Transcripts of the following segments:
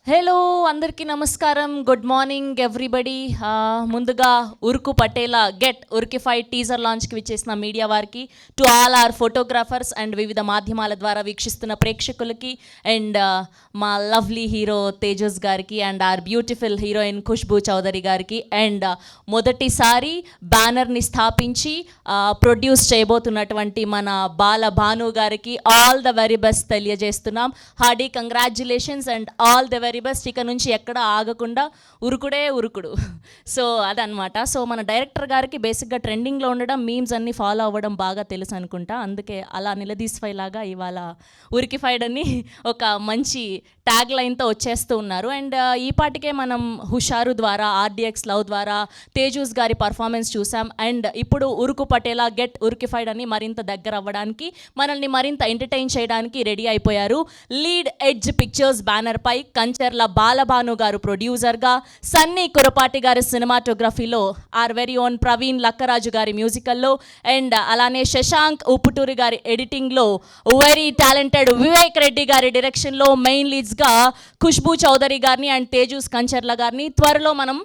Hello అందరికీ నమస్కారం. Good morning everybody. ముందుగా ఉరుకు పటేలా గెట్ ఉరికిఫైడ్ టీజర్ లాంచ్కి విచ్చేసిన మీడియా వారికి, to all our photographers and వివిధ మాధ్యమాల ద్వారా వీక్షిస్తున్న ప్రేక్షకులకి, అండ్ మా లవ్లీ హీరో తేజస్ గారికి, and our beautiful heroine Khushboo Chaudhary గారికి, అండ్ మొదటిసారి బ్యానర్ని స్థాపించి ప్రొడ్యూస్ చేయబోతున్నటువంటి మన బాల భాను గారికి ఆల్ ద వెరీ బెస్ట్ తెలియజేస్తున్నాం. Hearty congratulations and all the very best. ఇక నుంచి ఎక్కడ ఆగకుండా ఉరుకుడే ఉరుకుడు. సో అదనమాట. సో మన డైరెక్టర్ గారికి బేసిక్గా ట్రెండింగ్లో ఉండడం, మీమ్స్ అన్నీ ఫాలో అవ్వడం బాగా తెలుసు అనుకుంటా. అందుకే అలా నిలదీసిఫైలాగా ఇవాళ ఉరికిఫైడ్ అని ఒక మంచి ట్యాగ్ లైన్తో వచ్చేస్తూ ఉన్నారు. అండ్ ఈ పాటికే మనం హుషారు ద్వారా, ఆర్డిఎక్స్ లవ్ ద్వారా తేజూస్ గారి పర్ఫార్మెన్స్ చూసాం. అండ్ ఇప్పుడు ఉరుకు పటేలా గెట్ ఉరికిఫైడ్ అని మరింత దగ్గర అవ్వడానికి, మనల్ని మరింత ఎంటర్టైన్ చేయడానికి రెడీ అయిపోయారు. లీడ్ ఎడ్జ్ పిక్చర్స్ బ్యానర్ పై కంచర్ల బాలభాను గారు ప్రొడ్యూసర్గా, సన్నీ కురపాటి గారి సినిమాటోగ్రఫీలో, our very own Praveen Lakkaraju గారి మ్యూజికల్లో, అండ్ అలానే శశాంక్ ఉప్పుటూరి గారి ఎడిటింగ్లో, వెరీ టాలెంటెడ్ వివేక్ రెడ్డి గారి డైరెక్షన్లో మెయిన్ లీడ్స్గా ఖుష్బూ చౌదరి గారిని అండ్ తేజూస్ కంచర్ల గారిని త్వరలో మనం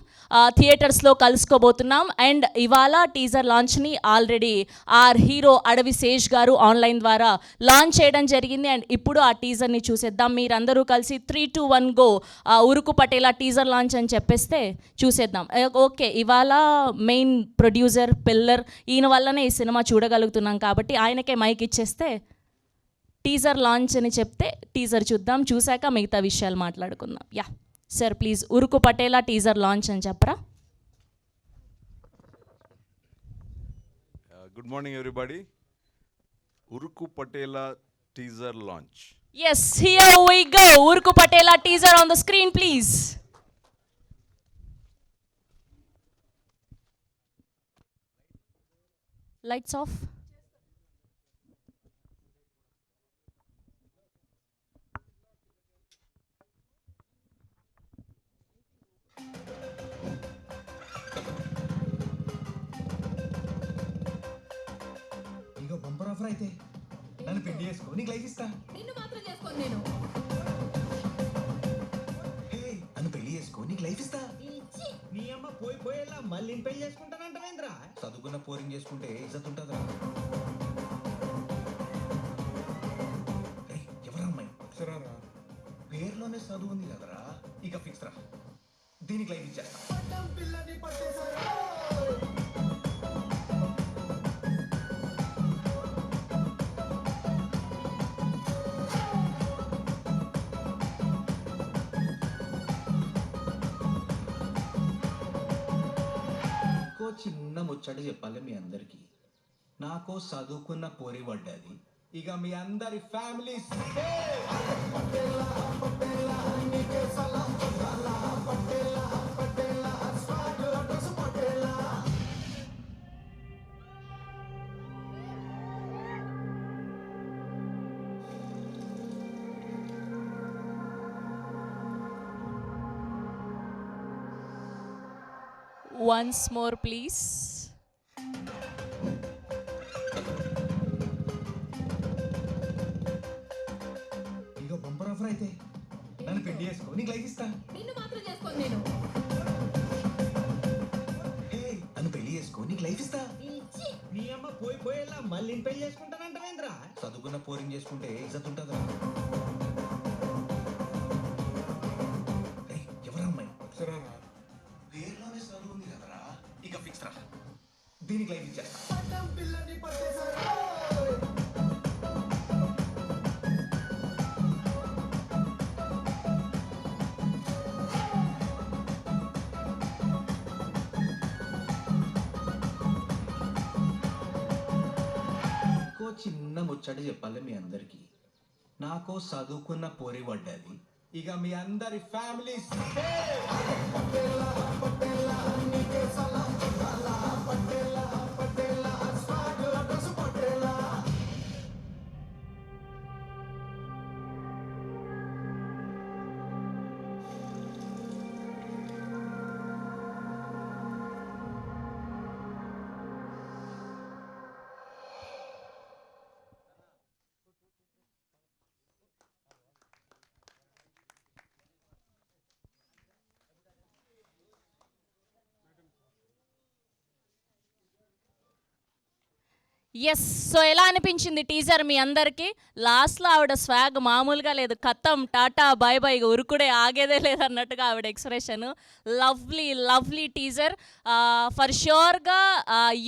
థియేటర్స్లో కలుసుకోబోతున్నాం. అండ్ ఇవాళ టీజర్ లాంచ్ని ఆల్రెడీ ఆర్ హీరో అడవి శేష్ గారు ఆన్లైన్ ద్వారా లాంచ్ చేయడం జరిగింది. అండ్ ఇప్పుడు ఆ టీజర్ని చూసేద్దాం. మీరందరూ కలిసి 3, 2, 1 గో ఉరుకు పటేలా టీజర్ లాంచ్ అని చెప్పేస్తే చూసేద్దాం. ఓకే, ఇవాళ మెయిన్ ప్రొడ్యూసర్ పిల్లర్ ఈయన వల్లనే ఈ సినిమా చూడగలుగుతున్నాం కాబట్టి ఆయనకే మైక్ ఇచ్చేస్తే టీజర్ లాంచ్ అని చెప్తే టీజర్ చూద్దాం. చూశాక మిగతా విషయాలు మాట్లాడుకుందాం. Ya sir, please Uruku Patela teaser launch అని చెప్పరా. Good morning everybody. Uruku Patela teaser launch. Yes, here we go. Urku Patela teaser on the screen, please. Lights off. Ego bumper offer అయితే నన్ను పెళ్లి చేసుకో, నీకు లైఫ్ ఇస్తా. నిన్ను మాత్రం చేసుకోను నేను. హే, నన్ను పెళ్లి చేసుకో, నీకు లైఫ్ ఇస్తా. ఇచ్చి నీ అమ్మ పోయి పోయేలా మళ్ళీ పెళ్లి చేసుకుంటానంటావేంద్రా? చదువుకున్న పోరింగ్ చేసుకుంటే ఇజ్జత్ ఉంటుందా? ఎవరమ్మాయి? పేరులోనే చదువు ఉంది కదరా, ఇక ఫిక్స్ రా, దీనికి లైఫ్ ఇచ్చేస్తా. చిన్న ముచ్చట చెప్పాలి మీ అందరికి. నాకు చదువుకున్న పోరి పడ్డది, ఇక మీ అందరి families Once more, please. Ego bumper offer అయితే నన్ను పెళ్లి చేసుకో, నీకు లైఫ్ ఇస్తా. నిన్ను మాత్రం చేసుకోను నేను. హే, నన్ను పెళ్లి చేసుకో, నీకు లైఫ్ ఇస్తా. ఇచ్చి నీ అమ్మ పోయి పోయేలా మళ్ళీ పెళ్లి చేసుకుంటానంటావేంద్రా? చదువుకున్న పోరింగ్ చేసుకుంటే ఇజ్జత్ ఉంటుందా? ఎవరమ్మాయి? పేరులోనే చదువు ఉంది కదరా, ఇక ఫిక్స్ రా, దీనికి లైఫ్ ఇచ్చేస్తా. చిన్న ముచ్చట చెప్పాలి మీ అందరికి. నాకు చదువుకున్న పోరి పడ్డది, ఇక మీ అందరి ఫ్యామిలీస్ ఎస్. సో ఎలా అనిపించింది టీజర్ మీ అందరికీ? లాస్ట్లో ఆవిడ స్వాగ్ మామూలుగా లేదు. ఖతం టాటా బాయ్ బాయ్ ఉరుకుడే ఆగేదే లేదన్నట్టుగా ఆవిడ expression. Lovely lovely teaser. For ష్యూర్గా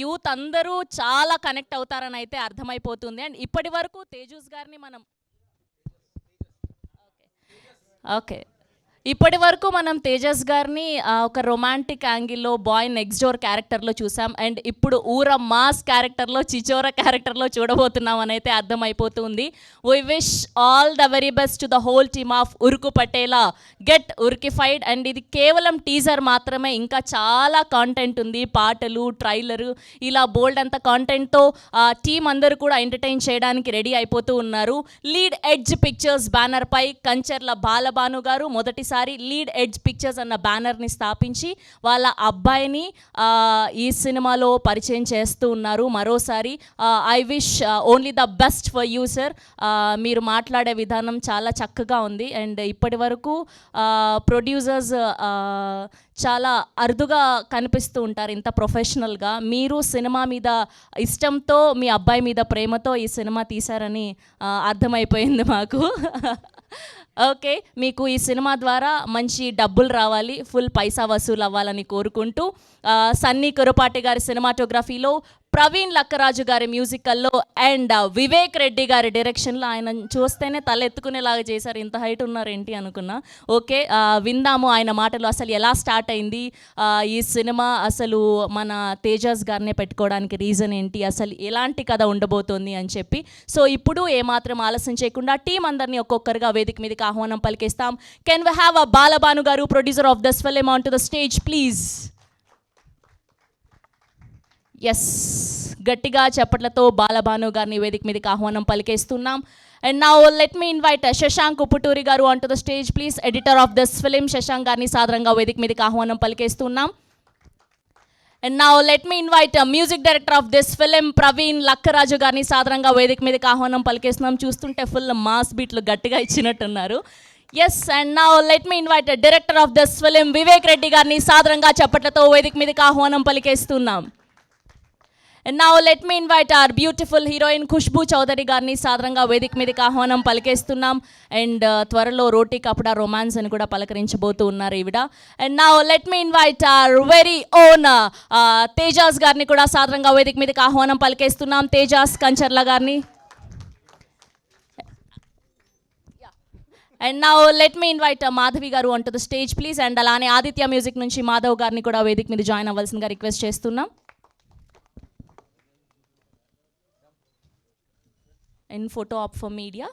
యూత్ అందరూ చాలా కనెక్ట్ అవుతారని అయితే అర్థమైపోతుంది. అండ్ ఇప్పటి వరకు తేజూస్ గారిని మనం ఓకే ఇప్పటి వరకు మనం తేజస్ గారిని ఒక రొమాంటిక్ యాంగిల్లో బాయ్ నెక్స్ట్ డోర్ క్యారెక్టర్లో చూసాం. అండ్ ఇప్పుడు ఊర మాస్ క్యారెక్టర్లో చిచోర క్యారెక్టర్లో చూడబోతున్నాం అని అయితే అర్థమైపోతుంది. We wish all the very best to the whole team of Uruku Patela get urikified. And ఇది కేవలం టీజర్ మాత్రమే, ఇంకా చాలా కాంటెంట్ ఉంది. పాటలు, ట్రైలరు, ఇలా బోల్డ్ అంత కాంటెంట్తో టీం అందరూ కూడా ఎంటర్టైన్ చేయడానికి రెడీ అయిపోతూ ఉన్నారు. లీడ్ ఎడ్జ్ పిక్చర్స్ బ్యానర్పై కంచర్ల బాలభాను గారు మొదటిసారి లీడ్ ఎడ్జ్ పిక్చర్స్ అన్న బ్యానర్ని స్థాపించి వాళ్ళ అబ్బాయిని ఈ సినిమాలో పరిచయం చేస్తూ ఉన్నారు. మరోసారి I wish only the best for you sir. మీరు మాట్లాడే విధానం చాలా చక్కగా ఉంది. అండ్ ఇప్పటి వరకు ప్రొడ్యూసర్స్ చాలా అరుదుగా కనిపిస్తూ ఉంటారు ఇంత ప్రొఫెషనల్గా. మీరు సినిమా మీద ఇష్టంతో, మీ అబ్బాయి మీద ప్రేమతో ఈ సినిమా తీశారని అర్థమైపోయింది మాకు. ఓకే, మీకు ఈ సినిమా ద్వారా మంచి డబ్బులు రావాలి, ఫుల్ పైసా వసూలు అవ్వాలని కోరుకుంటూ సన్నీ కురపాటి గారి సినిమాటోగ్రఫీలో, ప్రవీణ్ లక్కరాజు గారి మ్యూజికల్లో అండ్ వివేక్ రెడ్డి గారి డైరెక్షన్లో, ఆయన చూస్తేనే తల ఎత్తుకునేలాగా చేశారు. ఇంత హైట్ ఉన్నారేంటి అనుకున్నా. ఓకే, విందాము ఆయన మాటలు. అసలు ఎలా స్టార్ట్ అయింది ఈ సినిమా, అసలు మన తేజస్ గారినే పెట్టుకోవడానికి రీజన్ ఏంటి, అసలు ఎలాంటి కథ ఉండబోతోంది అని చెప్పి. సో ఇప్పుడు ఏమాత్రం ఆలస్యం చేయకుండా టీం అందరినీ ఒక్కొక్కరుగా వేదిక మీదకి ఆహ్వానం పలికిస్తాం. Can we have a Balabhanu garu, producer of this film, on to the stage please. Yes, గట్టిగా చప్పట్లతో బాలభాను గారిని వేదిక మీదకి ఆహ్వానం పలికేస్తున్నాం. And now let me invite Shashank Upputuri garu on to the stage please, editor of this film. Shashank గారిని సాదరంగా వేదిక మీదకి ఆహ్వానం పలికేస్తున్నాం. And now let me invite music director of this film Praveen Lakkaraju గారిని సాదరంగా వేదిక మీదకి ఆహ్వానం పలికేస్తున్నాం. చూస్తుంటే ఫుల్ మాస్ బీట్లు గట్టిగా ఇచ్చినట్టున్నారు. Yes, and now let me invite director of this film Vivek Reddy గారిని సాదరంగా చప్పట్లతో వేదిక మీదకి ఆహ్వానం పలికేస్తున్నాం. And now let me invite our beautiful heroine Khushbu Chowdary గారిని సాదరంగా వేదిక మీదకి ఆహ్వానం పలికేస్తున్నాం. అండ్ త్వరలో రోటీ కపడా రొమాన్స్ అని కూడా పలకరించబోతూ ఉన్నారు ఈవిడ. And now let me invite our very own Tejas గారిని కూడా సాదరంగా వేదిక మీదకి ఆహ్వానం పలికేస్తున్నాం. తేజాస్ కంచర్ల గారిని. And now let me invite Madhavi గారు onto the stage please. And అలానే ఆదిత్య మ్యూజిక్ నుంచి మాధవ్ గారిని కూడా వేదిక మీద జాయిన్ అవ్వాల్సిందిగా రిక్వెస్ట్ చేస్తున్నాం. In photo op for media.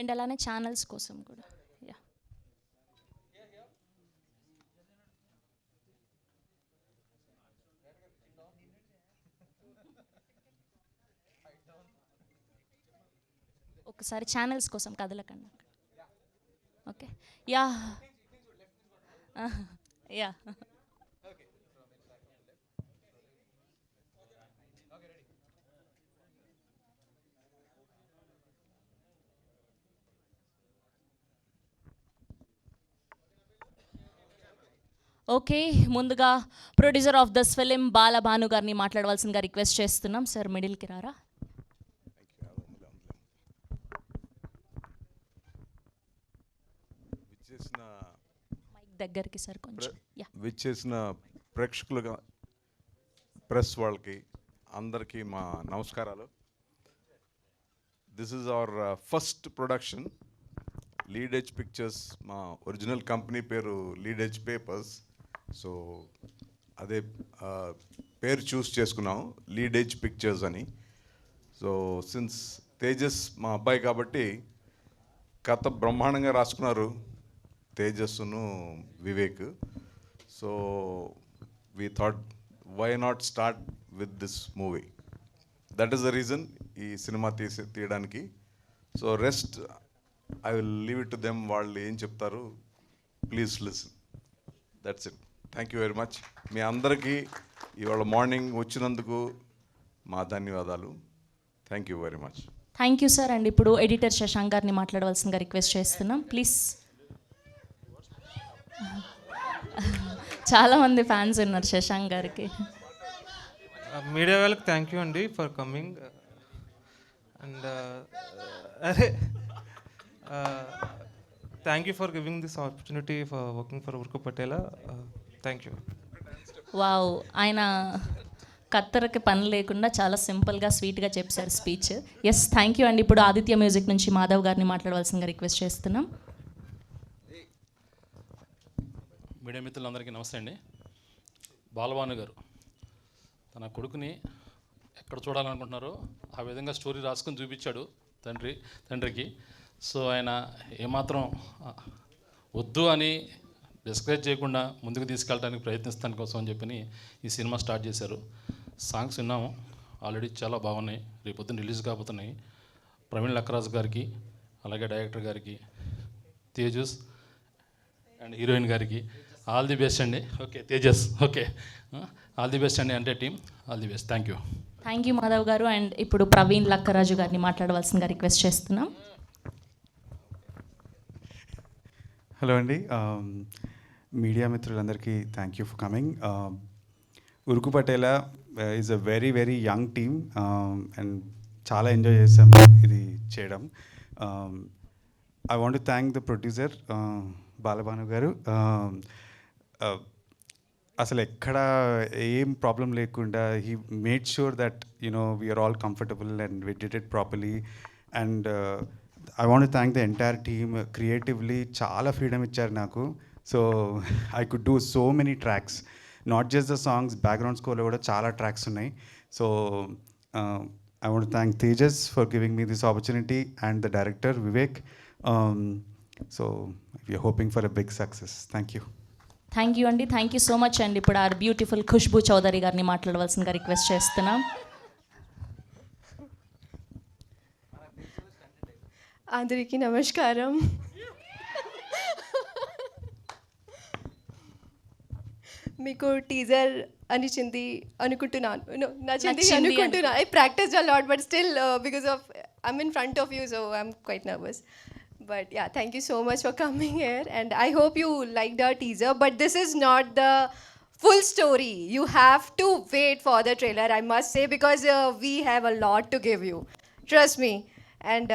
And అలానే ఛానల్స్ కోసం కూడా. యా, ఒకసారి ఛానల్స్ కోసం కదలకండి. ఓకే, యా యా ఓకే, ముందుగా producer of this film Balabhanu గారిని మాట్లాడవలసిందిగా రిక్వెస్ట్ చేస్తున్నాం. సార్ మిడిల్కి రారా. విచ్చేసిన మైక్ దగ్గరికి సార్ కొంచెం. యా విచ్చేసిన ప్రేక్షకులుగా ప్రెస్ వాళ్ళకి అందరికీ మా నమస్కారాలు. This is our first production. Lead edge pictures, మా ఒరిజినల్ కంపెనీ పేరు లీడ్ ఎడ్జ్ పేపర్స్. సో అదే పేరు చూస్ చేసుకున్నాం, లీడ్ ఎడ్జ్ పిక్చర్స్ అని. సో సిన్స్ తేజస్ మా అబ్బాయి కాబట్టి కథ బ్రహ్మాండంగా రాసుకున్నారు తేజస్సును Vivek. So we thought why not start with this movie. That is the reason ఈ సినిమా తీయడానికి. So rest I will leave it to them. వాళ్ళు ఏం చెప్తారు please listen. That's it. Thank you very much. మీ అందరికీ ఇవాళ మార్నింగ్ వచ్చినందుకు మా ధన్యవాదాలు. Thank you very much. Thank you sir. And ఇప్పుడు ఎడిటర్ శశాంక్ గారిని మాట్లాడవలసిందిగా రిక్వెస్ట్ చేస్తున్నాం ప్లీజ్. చాలామంది ఫ్యాన్స్ ఉన్నారు శశాంక్ గారికి. మీడియా వాళ్ళకి థ్యాంక్ యూ అండి ఫర్ కమింగ్. అండ్ అరే thank you for giving this opportunity for working for Uruku Patela. Thank you. Wow, ఆయన కత్తెరకి పని లేకుండా చాలా సింపుల్గా స్వీట్గా చెప్పారు స్పీచ్. ఎస్, థ్యాంక్ యూ అండి. ఇప్పుడు ఆదిత్య మ్యూజిక్ నుంచి మాధవ్ గారిని మాట్లాడవలసిందిగా రిక్వెస్ట్ చేస్తున్నాం. మీడియా మిత్రులందరికీ నమస్తే అండి. బాలభాను గారు తన కొడుకుని ఎక్కడ చూడాలనుకుంటున్నారో ఆ విధంగా స్టోరీ రాసుకొని చూపించాడు తండ్రికి. సో ఆయన ఏమాత్రం వద్దు అని డిస్కరేజ్ చేయకుండా ముందుకు తీసుకెళ్ళడానికి ప్రయత్నిస్తాను కోసం అని చెప్పి ఈ సినిమా స్టార్ట్ చేశారు. సాంగ్స్ విన్నాము, ఆల్రెడీ చాలా బాగున్నాయి. రేపొద్దున రిలీజ్ కాబోతున్నాయి. ప్రవీణ్ లక్కరాజు గారికి, అలాగే డైరెక్టర్ గారికి, తేజస్ అండ్ హీరోయిన్ గారికి ఆల్ ది బెస్ట్ అండి. Okay Tejas, okay all the best అండి. అంటే team all the best. Thank you. Thank you Madhav గారు. అండ్ ఇప్పుడు ప్రవీణ్ లక్కరాజు గారిని మాట్లాడవలసిందిగా రిక్వెస్ట్ చేస్తున్నాం. హలో అండి, మీడియా మిత్రులందరికీ thank you for coming. Uruku Patela is a very very young team and చాలా ఎంజాయ్ చేసాం ఇది చేయడం. I want to thank the producer Balabhanu గారు. అసలు ఎక్కడ ఏం ప్రాబ్లం లేకుండా he made sure that we are all comfortable and we did it properly. And I want to thank the entire team. Creatively చాలా ఫ్రీడమ్ ఇచ్చారు నాకు. So I could do so many tracks, not just the songs, background scoreలో కూడా చాలా tracks ఉన్నాయి. So I want to thank Tejas for giving me this opportunity and the director Vivek. So we are hoping for a big success. Thank you. Thank you అండి. Thank you so much అండి. ఇప్పుడు are beautiful Khushbu Chowdary గారిని మాట్లాడవలసిందిగా request చేస్తున్నాం. అందరికీ నమస్కారం. మీకు teaser నచ్చింది అనుకుంటున్నాను. I practice a lot but still because of I'm in front of you so I'm quite nervous. But yeah, thank you so much for coming here and I hope you liked our teaser, but this is not the full story. You have to wait for the trailer, I must say, because we have a lot to give you. Trust me. And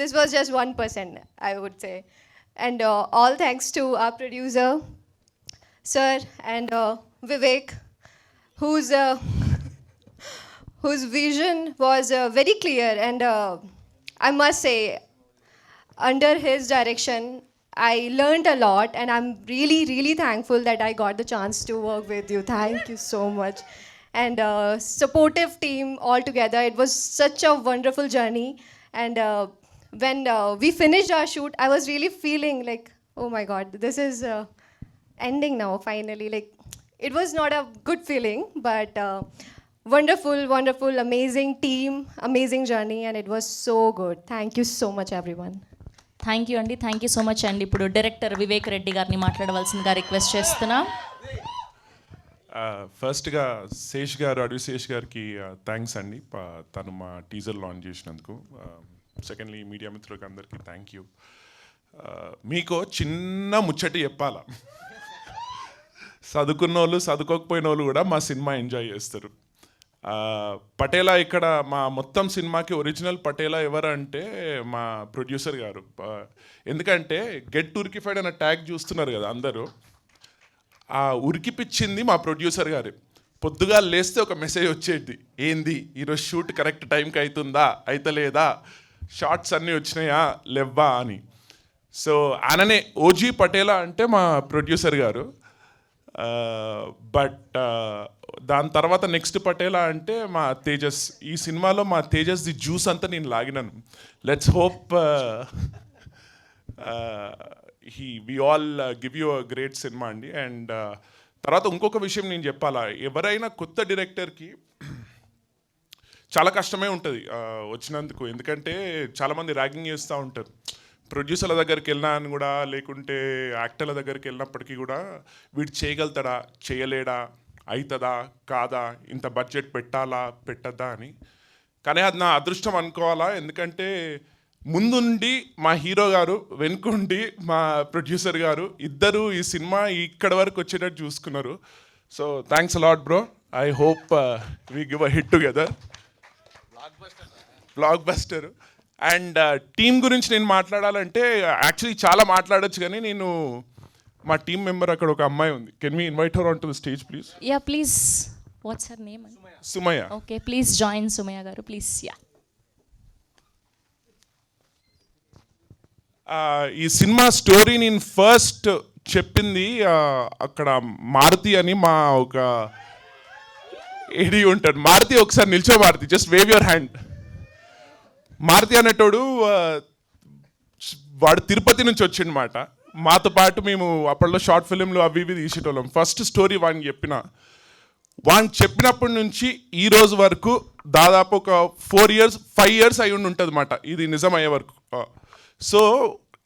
this was just 1%, I would say. And all thanks to our producer, sir, and Vivek, whose vision was very clear. And I must say, under his direction, I learned a lot, and I'm really, really thankful that I got the chance to work with you. Thank you so much. And supportive team all together. It was such a wonderful journey. And when we finished our shoot, I was really feeling like, oh my God, this is ending now, finally. Like, it was not a good feeling, but wonderful, wonderful, amazing team, amazing journey, and it was so good. Thank you so much, everyone. Thank you అండి, thank you so much అండి. ఇప్పుడు director Vivek Reddy గారిని మాట్లాడవలసిందిగా request చేస్తున్నాం. ఫస్ట్గా శేష్ గారు, అడవి శేష్ గారికి థ్యాంక్స్ అండి, తను మా టీజర్ లాంచ్ చేసినందుకు. సెకండ్లీ మీడియా మిత్రులకు అందరికీ థ్యాంక్ యూ. మీకు చిన్న ముచ్చటి చెప్పాలా, చదువుకున్న వాళ్ళు చదువుకోకపోయిన వాళ్ళు కూడా మా సినిమా ఎంజాయ్ చేస్తారు. పటేలా ఇక్కడ మా మొత్తం సినిమాకి ఒరిజినల్ పటేలా ఎవరంటే మా ప్రొడ్యూసర్ గారు. ఎందుకంటే గెట్ ఉరికిఫైడ్ అన్న ట్యాగ్ చూస్తున్నారు కదా అందరూ, ఆ ఉరికిపిచ్చింది మా ప్రొడ్యూసర్ గారు. పొద్దుగా లేస్తే ఒక మెసేజ్ వచ్చేది, ఏంది ఈరోజు షూట్ కరెక్ట్ టైంకి అవుతుందా అయితలేదా, షార్ట్స్ అన్నీ వచ్చినాయా లేవ్వా అని. సో ఆయననే ఓజీ పటేలా అంటే మా ప్రొడ్యూసర్ గారు. బట్ దాని తర్వాత నెక్స్ట్ పటేలా అంటే మా తేజస్. ఈ సినిమాలో మా తేజస్ ది జ్యూస్ అంతా నేను లాగినాను. Let's hope we all give you a great cinema అండి. అండ్ తర్వాత ఇంకొక విషయం నేను చెప్పాలా, ఎవరైనా కొత్త డైరెక్టర్కి చాలా కష్టమే ఉంటుంది వచ్చినందుకు. ఎందుకంటే చాలామంది ర్యాగింగ్ చేస్తూ ఉంటారు. ప్రొడ్యూసర్ల దగ్గరికి వెళ్ళినా అని కూడా, లేకుంటే యాక్టర్ల దగ్గరికి వెళ్ళినప్పటికీ కూడా వీడు చేయగలుగుతాడా చేయలేడా, అవుతుందా కాదా, ఇంత బడ్జెట్ పెట్టాలా పెట్టద్దా అని. కానీ అది నా అదృష్టం అనుకోవాలా, ఎందుకంటే ముందుండి మా హీరో గారు, వెనుకుండి మా ప్రొడ్యూసర్ గారు ఇద్దరు ఈ సినిమా ఇక్కడ వరకు వచ్చేటట్టు చూసుకున్నారు. So thanks a lot bro. I hope we give a hit together, block buster. And team గురించి నేను మాట్లాడాలంటే యాక్చువల్లీ చాలా మాట్లాడొచ్చు, కానీ నేను మా టీం మెంబర్ అక్కడ ఒక అమ్మాయి ఉంది. Can we invite her on to the stage please? Yeah please. What's her name? Sumayya. Okay, please join Sumayya గారు ప్లీజ్. యా. ఈ సినిమా స్టోరీ నేను ఫస్ట్ చెప్పింది అక్కడ మారుతి అని మా ఒక ఏడి ఉంటాడు. మారుతి ఒకసారి నిల్చో, Maruthi just wave your hand. Maruthi అనేటోడు వాడు తిరుపతి నుంచి వచ్చిండమాట. మాతో పాటు మేము అప్పట్లో షార్ట్ ఫిలింలు అవి ఇవి తీసేటోళ్ళం. ఫస్ట్ స్టోరీ వాడిని చెప్పినప్పటి నుంచి ఈ రోజు వరకు దాదాపు ఒక 5 years అయి ఉంటుంది అన్నమాట ఇది నిజమయ్యే వరకు. సో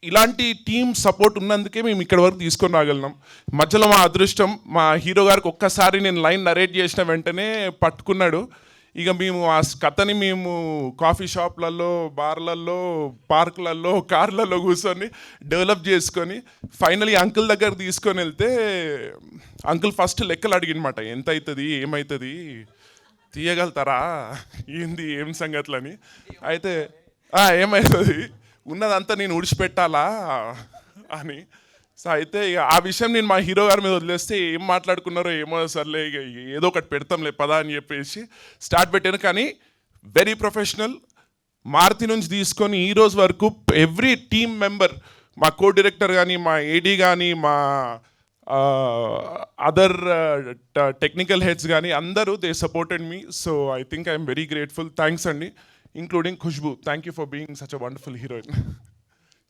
ఇలాంటి టీమ్ సపోర్ట్ ఉన్నందుకే మేము ఇక్కడ వరకు తీసుకొని రాగలిగినాం. మధ్యలో మా అదృష్టం, మా హీరో గారికి ఒక్కసారి నేను లైన్ నరేట్ చేసిన వెంటనే పట్టుకున్నాడు. ఇక మేము ఆ కథని మేము కాఫీ షాప్లలో, బార్లలో, పార్కులలో, కార్లలో కూర్చొని డెవలప్ చేసుకొని ఫైనలీ అంకుల్ దగ్గర తీసుకొని వెళ్తే అంకుల్ ఫస్ట్ లెక్కలు అడిగినమాట, ఎంత అవుతుంది ఏమవుతుంది తీయగలుగుతారా ఏంది ఏం సంగతులని. అయితే ఏమవుతుంది ఉన్నదంతా నేను ఉడిచిపెట్టాలా అని. సో అయితే ఆ విషయం నేను మా హీరో గారి మీద వదిలేస్తే ఏం మాట్లాడుకున్నారో ఏమో, సర్లే ఇక ఏదో ఒకటి పెడతాంలే పదా అని చెప్పేసి స్టార్ట్ పెట్టాను. కానీ వెరీ ప్రొఫెషనల్. మారుతి నుంచి తీసుకొని ఈ రోజు వరకు ఎవ్రీ టీమ్ మెంబర్, మా కో డైరెక్టర్ కానీ, మా ఏడీ కానీ, మా అదర్ టెక్నికల్ హెడ్స్ కానీ అందరూ they supported me. So I think I'm very grateful. Thanks అండి, including Khushbu. Thank you for being such a wonderful heroine.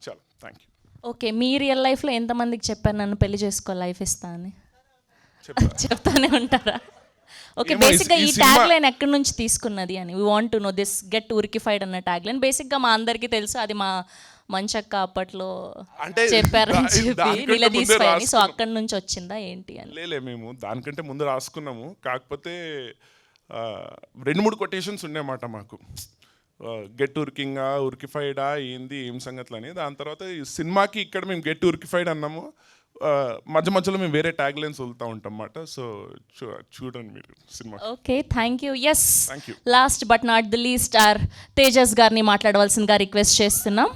చాలా థ్యాంక్ యూ. ఓకే, మీ రియల్ లైఫ్లో ఎంతమందికి చెప్పారు నన్ను పెళ్లి చేసుకో లైఫ్ ఇస్తా అని? చెప్తానే ఉంటారా? ఓకే, బేసిక్గా ఈ ట్యాగ్ లైన్ ఎక్కడి నుంచి తీసుకున్నది అని, we want to know this get urukified అన్న ట్యాగ్ లైన్. బేసిక్గా మా అందరికీ తెలుసు, అది మా మంచక్క అప్పట్లో చెప్పారని చెప్పి నిలదీసిపోయి అని. సో అక్కడి నుంచి వచ్చిందా ఏంటి అని? లే మేము దానికంటే ముందు రాసుకున్నాము. కాకపోతే 2-3 కొటేషన్స్ ఉన్నాయన్నమాట మాకు. గెట్ ఉరికింగా, ఉరికిఫైడా, ఏంది ఏం సంగతులు అని. దాని తర్వాత ఈ సినిమాకి ఇక్కడ మేము గెట్ ఉరికిఫైడ్ అన్నాము. మధ్య మధ్యలో మేము వేరే ట్యాగ్ లైన్స్ వదులుతూ ఉంటాం అన్నమాట. సో చూడండి మీరు సినిమా. Okay, thank you. Yes, last but not the least our Tejas గారిని మాట్లాడవలసిందిగా రిక్వెస్ట్ చేస్తున్నాం.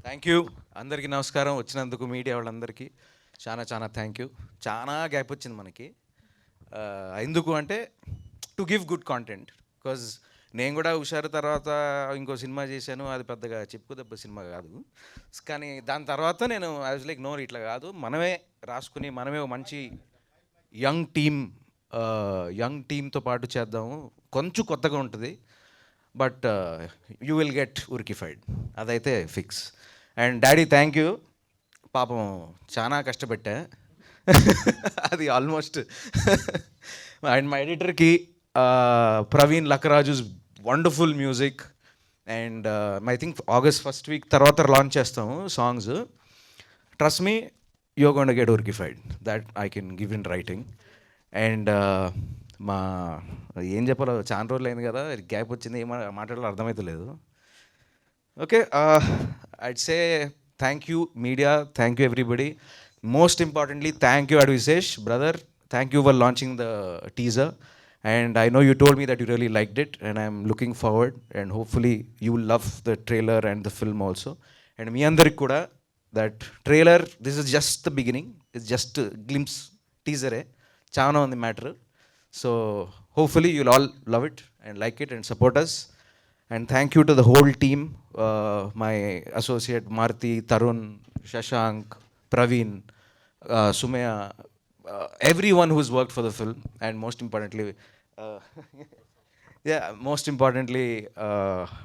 Thank you. అందరికీ నమస్కారం. వచ్చినందుకు మీడియా వాళ్ళందరికీ చాలా చాలా థ్యాంక్ యూ. చాలా గ్యాప్ వచ్చింది మనకి. ఎందుకు అంటే to give good content. Because నేను కూడా హుషారు తర్వాత ఇంకో సినిమా చేశాను, అది పెద్దగా చెప్పుకోదగ్గ సినిమా కాదు. కానీ దాని తర్వాత నేను ఐ వాజ్ లైక్ నో, ఇట్లా కాదు, మనమే రాసుకుని మనమే మంచి యంగ్ టీమ్తో పాటు చేద్దాము. కొంచెం కొత్తగా ఉంటుంది, but you will get urukified, అదైతే ఫిక్స్. And daddy thank you. పాపం చాలా కష్టపెట్టా అది ఆల్మోస్ట్. అండ్ మా ఎడిటర్కి Praveen Lakkaraju's wonderful music. And I think August first week తర్వాత లాంచ్ చేస్తాము songs. Trust me, you're going to get urukified, that I can give in writing. And మా ఏం చెప్పాలో చాలా రోజులు అయింది కదా, గ్యాప్ వచ్చింది, ఏం మాట్లాడాలో అర్థమవుతలేదు. Okay, I'd say thank you media, thank you everybody. Most importantly thank you Adivi Sesh brother, thank you for launching the teaser. And I know you told me that you really liked it, and I'm looking forward, and hopefully you will love the trailer and the film also. And me andariki kuda, that trailer, this is just the beginning, it's just a glimpse, teaser eh, chaana on the matter. So hopefully you'll all love it and like it and support us. And thank you to the whole team, my associate Marti, Tarun, Shashank, Praveen, Sumaya, everyone who's worked for the film, and most importantly,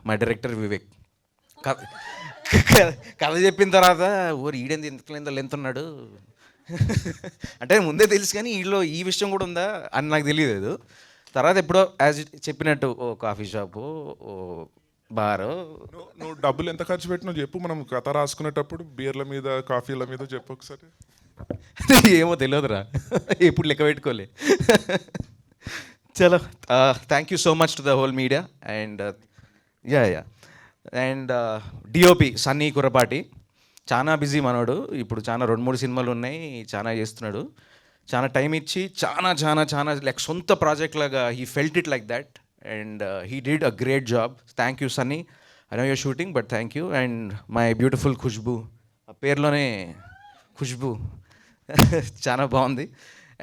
my director Vivek. కథ చెప్పిన తర్వాత ఓరి ఈడేంది ఇంత length ఉన్నాడు అంటే ముందే తెలుసు, కానీ వీళ్ళు ఈ విషయం కూడా ఉందా అని నాకు తెలియలేదు. తర్వాత ఎప్పుడో యాజ్ చెప్పినట్టు ఓ కాఫీ షాపు, ఓ బారు. నువ్వు డబ్బులు ఎంత ఖర్చు పెట్టినావు చెప్పు, మనం కథ రాసుకునేటప్పుడు బీర్ల మీద కాఫీల మీద చెప్పు ఒకసారి. ఏమో తెలియదురా, ఎప్పుడు లెక్క పెట్టుకోలే. చలో, thank you so much to the whole media. And and DOP Sunny Kurapati చాలా బిజీ మనోడు, ఇప్పుడు చాలా 2-3 సినిమాలు ఉన్నాయి, చాలా చేస్తున్నాడు. చాలా టైం ఇచ్చి చాలా చాలా చాలా లైక్ సొంత ప్రాజెక్ట్ లాగా he felt it like that, and he did a great job. Thank you Sunny, I know your shooting but thank you. And my beautiful Khushboo, ఆ పేరులోనే ఖుష్బూ చాలా బాగుంది.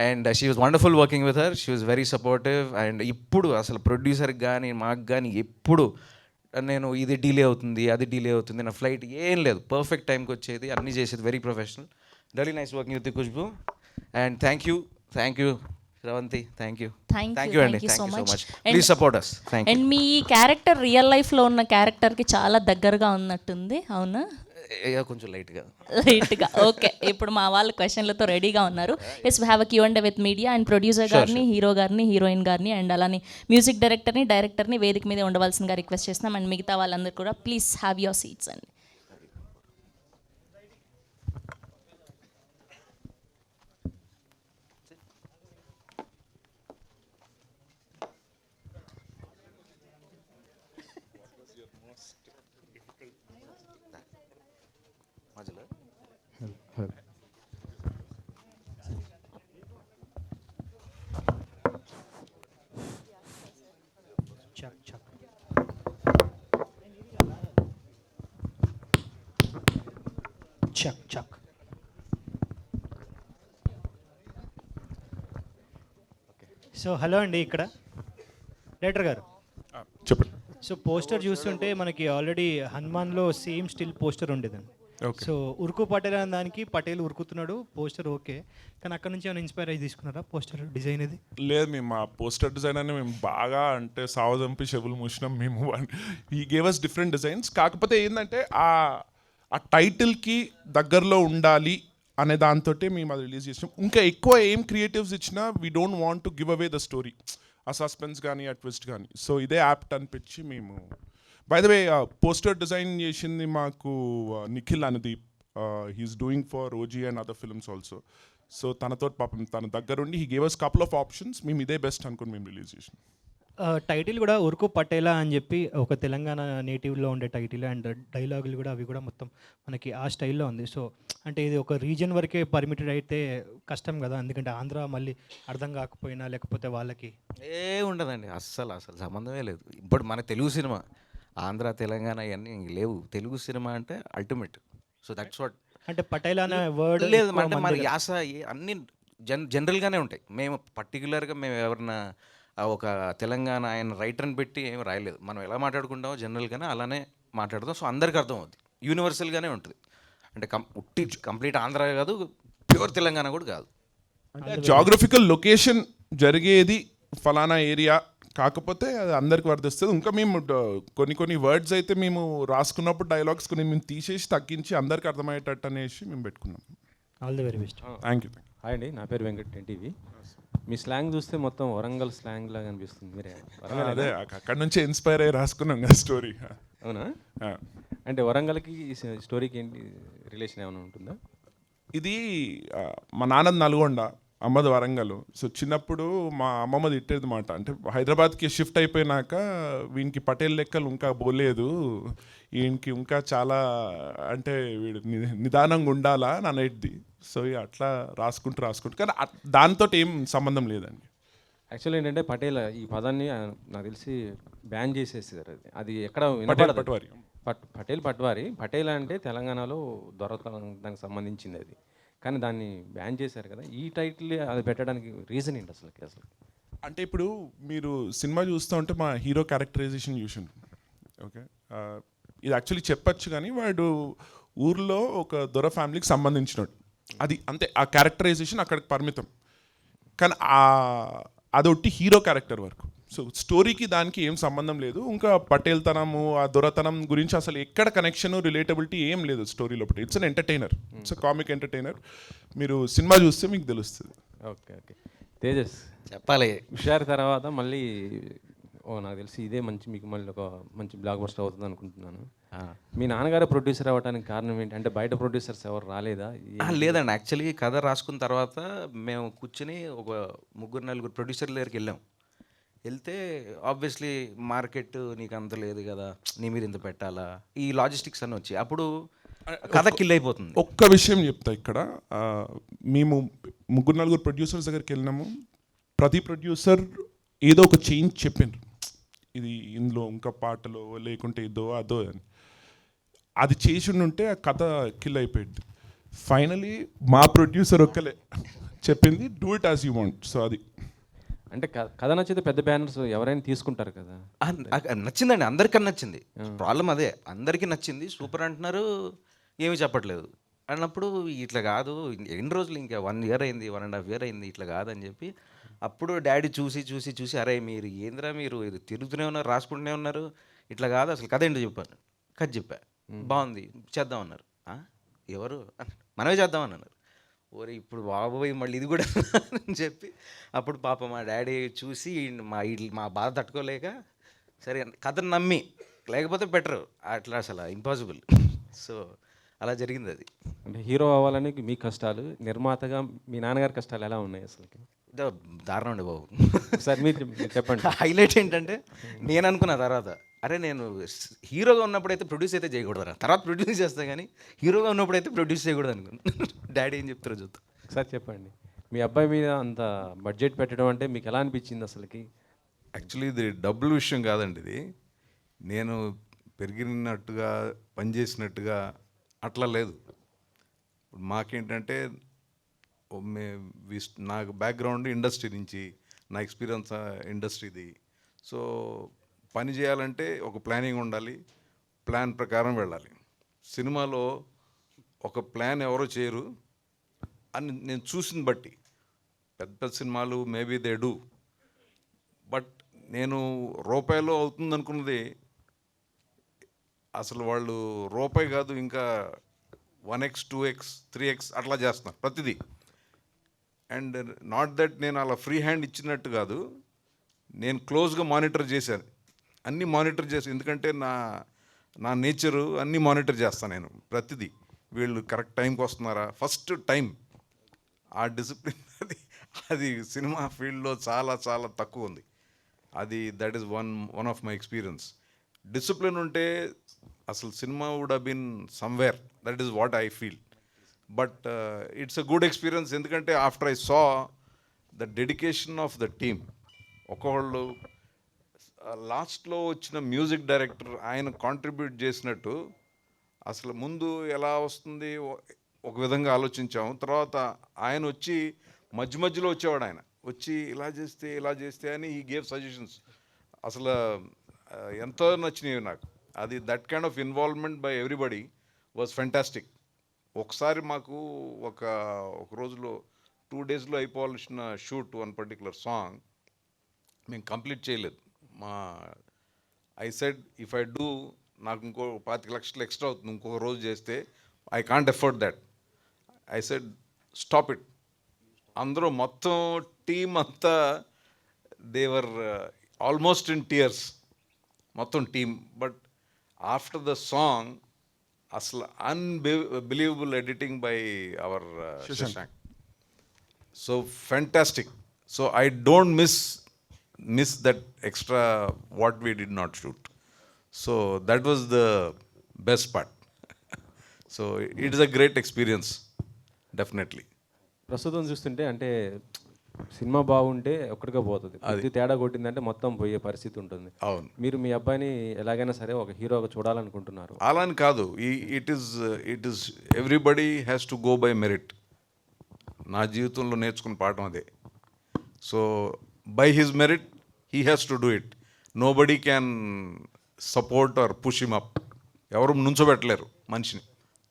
And she was wonderful working with her, she was very supportive. And ఇప్పుడు అసలు ప్రొడ్యూసర్కి కానీ మాకు కానీ ఎప్పుడు నేను ఇది డిలే అవుతుంది, అది డిలే అవుతుంది, నా ఫ్లైట్ ఏం లేదు, పర్ఫెక్ట్ టైంకి వచ్చేది, అన్నీ చేసేది. Very professional, very nice working with Khushbu. And thank you Sravanthi, thank you అండి, thank you so much. Please support us. Thank you. And మీ క్యారెక్టర్ రియల్ లైఫ్లో ఉన్న క్యారెక్టర్కి చాలా దగ్గరగా ఉన్నట్టుంది, అవునా? కొంచెం లైట్గా. ఓకే, ఇప్పుడు మా వాళ్ళు క్వశ్చన్లతో రెడీగా ఉన్నారు. Yes, we have a Q&A with media. And producer గారిని, హీరో గారిని, హీరోయిన్ గారిని, అండ్ అలానే మ్యూజిక్ డైరెక్టర్ని వేదిక మీద ఉండవలసిందిగా రిక్వెస్ట్ చేస్తున్నాం. అండ్ మిగతా వాళ్ళందరూ కూడా ప్లీజ్ హ్యావ్ యువర్ సీట్స్ అండి. చక్. సో హలో అండి, ఇక్కడ డైరెక్టర్ గారు చెప్పండి. సో పోస్టర్ చూస్తుంటే మనకి ఆల్రెడీ హనుమాన్లో సేమ్ స్టిల్ పోస్టర్ ఉండేదండి. సో ఉరుకు పటేల్ అనే దానికి పటేల్ ఉరుకుతున్నాడు పోస్టర్, ఓకే, కానీ అక్కడ నుంచి ఏమైనా ఇన్స్పైర్ అయ్యి తీసుకున్నారా పోస్టర్ డిజైన్ ఇది? లేదు, మేము మా పోస్టర్ డిజైన్ అని మేము బాగా అంటే సావదంపి చెవులు మూసినాం మేము. ఈ గేవ్ అస్ డిఫరెంట్ డిజైన్స్. కాకపోతే ఏంటంటే ఆ టైటిల్కి దగ్గరలో ఉండాలి అనే దాంతో మేము అది రిలీజ్ చేసినాం. ఇంకా ఎక్కువ ఏం క్రియేటివ్స్ ఇచ్చినా we don't want to give away the story, ఆ సస్పెన్స్ కానీ ఆ ట్విస్ట్ కానీ. సో ఇదే యాప్ట్ అనిపించి మేము, by the way poster design చేసింది మాకు Nikhil Anudeep. He's doing for OG and other films also. So తనతో పాపం తన దగ్గరుండి he gave us couple of options, మేము ఇదే బెస్ట్ అనుకుని మేము రిలీజ్ చేసినాం. టైటిల్ కూడా ఉరుకు పటేలా అని చెప్పి ఒక తెలంగాణ నేటివ్లో ఉండే టైటిల్, అండ్ డైలాగులు కూడా అవి కూడా మొత్తం మనకి ఆ స్టైల్లో ఉంది. సో అంటే ఇది ఒక రీజన్ వరకే పర్మిటెడ్ అయితే కష్టం కదా, ఎందుకంటే ఆంధ్ర మళ్ళీ అర్థం కాకపోయినా లేకపోతే వాళ్ళకి ఉండదండి, అస్సలు సంబంధమే లేదు. ఇప్పుడు మన తెలుగు సినిమా, ఆంధ్ర తెలంగాణ ఇవన్నీ లేవు. తెలుగు సినిమా అంటే అల్టిమేట్. So that's what. అంటే పటేల్ అనే వర్డ్ లేదు అంటే మరి యాస అన్నీ జనరల్గానే ఉంటాయి. మేము పర్టికులర్గా మేము ఎవరన్నా ఒక తెలంగాణ ఆయన రైటర్ని పెట్టి ఏమి రాయలేదు. మనం ఎలా మాట్లాడుకుంటామో జనరల్గానే అలానే మాట్లాడతాం. సో అందరికీ అర్థం అవుతుంది, యూనివర్సల్గానే ఉంటుంది. అంటే కంప్లీట్ ఆంధ్ర కాదు, ప్యూర్ తెలంగాణ కూడా కాదు. జాగ్రఫికల్ లొకేషన్ జరిగేది ఫలానా ఏరియా, కాకపోతే అది అందరికి వర్తిస్తుంది. ఇంకా మేము కొన్ని వర్డ్స్ అయితే మేము రాసుకున్నప్పుడు డైలాగ్స్ కొన్ని మేము తీసేసి తగ్గించి అందరికి అర్థమయ్యేటట్టు అనేసి మేము పెట్టుకున్నాం. All the very best. Thank you. Hi అండి, నా పేరు వెంకట్, ఎన్టీవీ. మీ స్లాంగ్ చూస్తే మొత్తం వరంగల్ స్లాంగ్ లాగా అనిపిస్తుంది. మీరే అదే అక్కడ నుంచే ఇన్స్పైర్ అయ్యి రాసుకున్నాం కదా స్టోరీ. అవునా? ఆ. అంటే వరంగల్కి ఈ స్టోరీకి ఏంటి రిలేషన్ ఏమైనా ఉంటుందా? ఇది మా నాన్నది నల్గొండ, అమ్మది వరంగల్. సో చిన్నప్పుడు మా అమ్మమ్మ తిట్టేది మాట, అంటే హైదరాబాద్కి షిఫ్ట్ అయిపోయినాక వీనికి పటేల్ లెక్కలు ఇంకా పోలేదు, వీనికి ఇంకా చాలా అంటే వీడు నిదానంగా ఉండాలా అని అనేటిది. సో ఇక అట్లా రాసుకుంటూ కానీ దాంతో ఏం సంబంధం లేదండి. యాక్చువల్లీ ఏంటంటే పటేల్ ఈ పదాన్ని నాకు తెలిసి బ్యాన్ చేసేసారు. అది ఎక్కడ పటేల్ వినపడదు. పట్వారి. పటేల్ పట్వారి. పటేల్ అంటే తెలంగాణలో దొరతనం దానికి సంబంధించింది అది. కానీ దాన్ని బ్యాన్ చేశారు కదా. ఈ టైటిల్ అది పెట్టడానికి రీజన్ ఏంటి అసలు? అంటే ఇప్పుడు మీరు సినిమా చూస్తూ ఉంటే మా హీరో క్యారెక్టరైజేషన్ చూసిండు. ఓకే, ఇది యాక్చువల్లీ చెప్పచ్చు కానీ వాడు ఊర్లో ఒక దొర ఫ్యామిలీకి సంబంధించినట్టు, అది అంతే. ఆ క్యారెక్టరైజేషన్ అక్కడికి పరిమితం. కానీ అదొట్టి హీరో క్యారెక్టర్ వరకు. సో స్టోరీకి దానికి ఏం సంబంధం లేదు. ఇంకా పటేల్ తనము ఆ దొరతనం గురించి అసలు ఎక్కడ కనెక్షన్ రిలేటబిలిటీ ఏం లేదు స్టోరీ లోపల. It's an entertainer, it's a comic entertainer. మీరు సినిమా చూస్తే మీకు తెలుస్తుంది. Okay okay. తేజస్ చెప్పాలి. హుషారు తర్వాత మళ్ళీ నాకు తెలిసి ఇదే మీకు మళ్ళీ ఒక మంచి బ్లాక్ బస్టర్ అవుతుంది అనుకుంటున్నాను. మీ నాన్నగారు ప్రొడ్యూసర్ అవ్వడానికి కారణం ఏంటి? అంటే బయట ప్రొడ్యూసర్స్ ఎవరు రాలేదా? లేదండి, యాక్చువల్లీ కథ రాసుకున్న తర్వాత మేము కూర్చొని ఒక 3-4 ప్రొడ్యూసర్ల దగ్గరికి వెళ్తే ఆబ్వియస్లీ మార్కెట్ నీకు అంత లేదు కదా, నీ మీద ఇంత పెట్టాలా, ఈ లాజిస్టిక్స్ అన్నీ వచ్చాయి. అప్పుడు కథ కిల్ అయిపోతుంది. ఒక్క విషయం చెప్తా ఇక్కడ, మేము 3-4 ప్రొడ్యూసర్స్ దగ్గరికి వెళ్ళినాము. ప్రతి ప్రొడ్యూసర్ ఏదో ఒక చేంజ్ చెప్పిండ్రు, ఇది ఇందులో ఇంకా పాటలో లేకుంటే ఇదో అదో అని. అది చేసి ఉంటే ఆ కథ కిల్ అయిపోయింది. ఫైనలీ మా ప్రొడ్యూసర్ ఒక్కలే చెప్పింది do it as you want. So అది అంటే కథ నచ్చితే పెద్ద బ్యానర్స్ ఎవరైనా తీసుకుంటారు కదా. నచ్చిందండి, అందరికన్నా నచ్చింది. ప్రాబ్లం అదే, అందరికీ నచ్చింది, సూపర్ అంటున్నారు, ఏమీ చెప్పట్లేదు అన్నప్పుడు ఇట్లా కాదు, ఎన్ని రోజులు ఇంకా 1 year అయింది, 1.5 year అయింది, ఇట్లా కాదని చెప్పి అప్పుడు డాడీ చూసి అరే మీరు ఏంద్రా మీరు ఇది తిరుగుతూనే ఉన్నారు, రాసుకుంటూనే ఉన్నారు, ఇట్లా కాదు అసలు కథ ఏంటో చెప్పాను. కథ చెప్పా, బాగుంది చేద్దామన్నారు. ఎవరు మనమే చేద్దామన్నారు. ఓరే ఇప్పుడు బాబోయ్ మళ్ళీ ఇది కూడా అని చెప్పి అప్పుడు పాప మా డాడీ చూసి మా బాధ తట్టుకోలేక సరే కథను నమ్మి, లేకపోతే బెటరు అట్లా అసలు ఇంపాసిబుల్. సో అలా జరిగింది అది. అంటే హీరో అవ్వాలని మీ కష్టాలు, నిర్మాతగా మీ నాన్నగారి కష్టాలు ఎలా ఉన్నాయి అసలు? దారుణం అండి బాబు. సార్ మీరు చెప్పండి. హైలైట్ ఏంటంటే నేను అనుకున్న తర్వాత అరే నేను హీరోగా ఉన్నప్పుడైతే ప్రొడ్యూస్ అయితే చేయకూడదురా, తర్వాత ప్రొడ్యూస్ చేస్తా కానీ హీరోగా ఉన్నప్పుడైతే ప్రొడ్యూస్ చేయకూడదు అనుకున్నాను. డాడీ ఏం చెప్తారో చూద్దాం. సార్ చెప్పండి, మీ అబ్బాయి మీద అంత బడ్జెట్ పెట్టడం అంటే మీకు ఎలా అనిపించింది అసలుకి? యాక్చువల్లీ ఇది డబ్బుల విషయం కాదండి, ఇది నేను పెరిగినట్టుగా పనిచేసినట్టుగా అట్లా లేదు. మాకేంటంటే నాకు బ్యాక్గ్రౌండ్ ఇండస్ట్రీ నుంచి, నా ఎక్స్పీరియన్స్ ఇండస్ట్రీది. సో పని చేయాలంటే ఒక ప్లానింగ్ ఉండాలి, ప్లాన్ ప్రకారం వెళ్ళాలి. సినిమాలో ఒక ప్లాన్ ఎవరో చేయరు అని నేను చూసిన బట్టి, పెద్ద సినిమాలు మేబీ దే డూ, బట్ నేను రూపాయలో అవుతుంది అనుకున్నది అసలు వాళ్ళు రూపాయి కాదు, ఇంకా 1x 2x 3x అట్లా చేస్తున్నారు ప్రతిదీ. అండ్ నాట్ దట్ నేను అలా ఫ్రీ హ్యాండ్ ఇచ్చినట్టు కాదు, నేను క్లోజ్గా మానిటర్ చేశాను, అన్నీ మానిటర్ చేసి, ఎందుకంటే నా నేచరు అన్నీ మానిటర్ చేస్తాను నేను ప్రతిదీ. వీళ్ళు కరెక్ట్ టైంకి వస్తున్నారా, ఫస్ట్ టైం, ఆ డిసిప్లిన్ అది సినిమా ఫీల్డ్లో చాలా చాలా తక్కువ ఉంది. అది that is one of my experience. Discipline ఉంటే అసలు cinema would have been somewhere, that is what I feel. But it's a good experience, ఎందుకంటే after I saw the dedication of the team. ఒకళ్ళు లాస్ట్లో వచ్చిన మ్యూజిక్ డైరెక్టర్ ఆయన contribute చేసినట్టు, అసలు ముందు ఎలా వస్తుంది ఒక విధంగా ఆలోచించాము, తర్వాత ఆయన వచ్చి మధ్యలో వచ్చేవాడు, ఆయన వచ్చి ఇలా చేస్తే అని ఈ గేవ్ సజెషన్స్. అసలు ఎంతో నచ్చినాయి నాకు. అది that kind of involvement by everybody was fantastic. ఒకసారి మాకు ఒక రోజులో 2 daysలో అయిపోవాల్సిన షూట్, 1 particular సాంగ్ మేము కంప్లీట్ చేయలేదు. I said if I do, నాకు ఇంకో 25 లక్షలు ఎక్స్ట్రా అవుతుంది ఇంకొక రోజు చేస్తే, I can't afford that. I said stop it. అందరూ మొత్తం టీమ్ అంతా దేవర్ ఆల్మోస్ట్ ఇన్ టీయర్స్, మొత్తం team. But after the song అసలు unbelievable editing by our Shashank. So fantastic. So I don't miss that extra what we did not shoot. So that was the best part. So it is a great experience definitely. ప్రస్తుతం చూస్తుంటే అంటే cinema బాగుంటే ఒక్కడిగా పోతుంది, అది తేడా కొట్టిందంటే మొత్తం పోయే పరిస్థితి ఉంటుంది. అవును. మీరు మీ అబ్బాయిని ఎలాగైనా సరే ఒక హీరోగా చూడాలనుకుంటున్నారు. అలా అని కాదు, it is everybody has to go by merit. నా జీవితంలో నేర్చుకున్న పాఠం అదే. So by his merit he has to do it. Nobody can support or push him up. ఎవరు నుంచోబెట్టలేరు మనిషిని.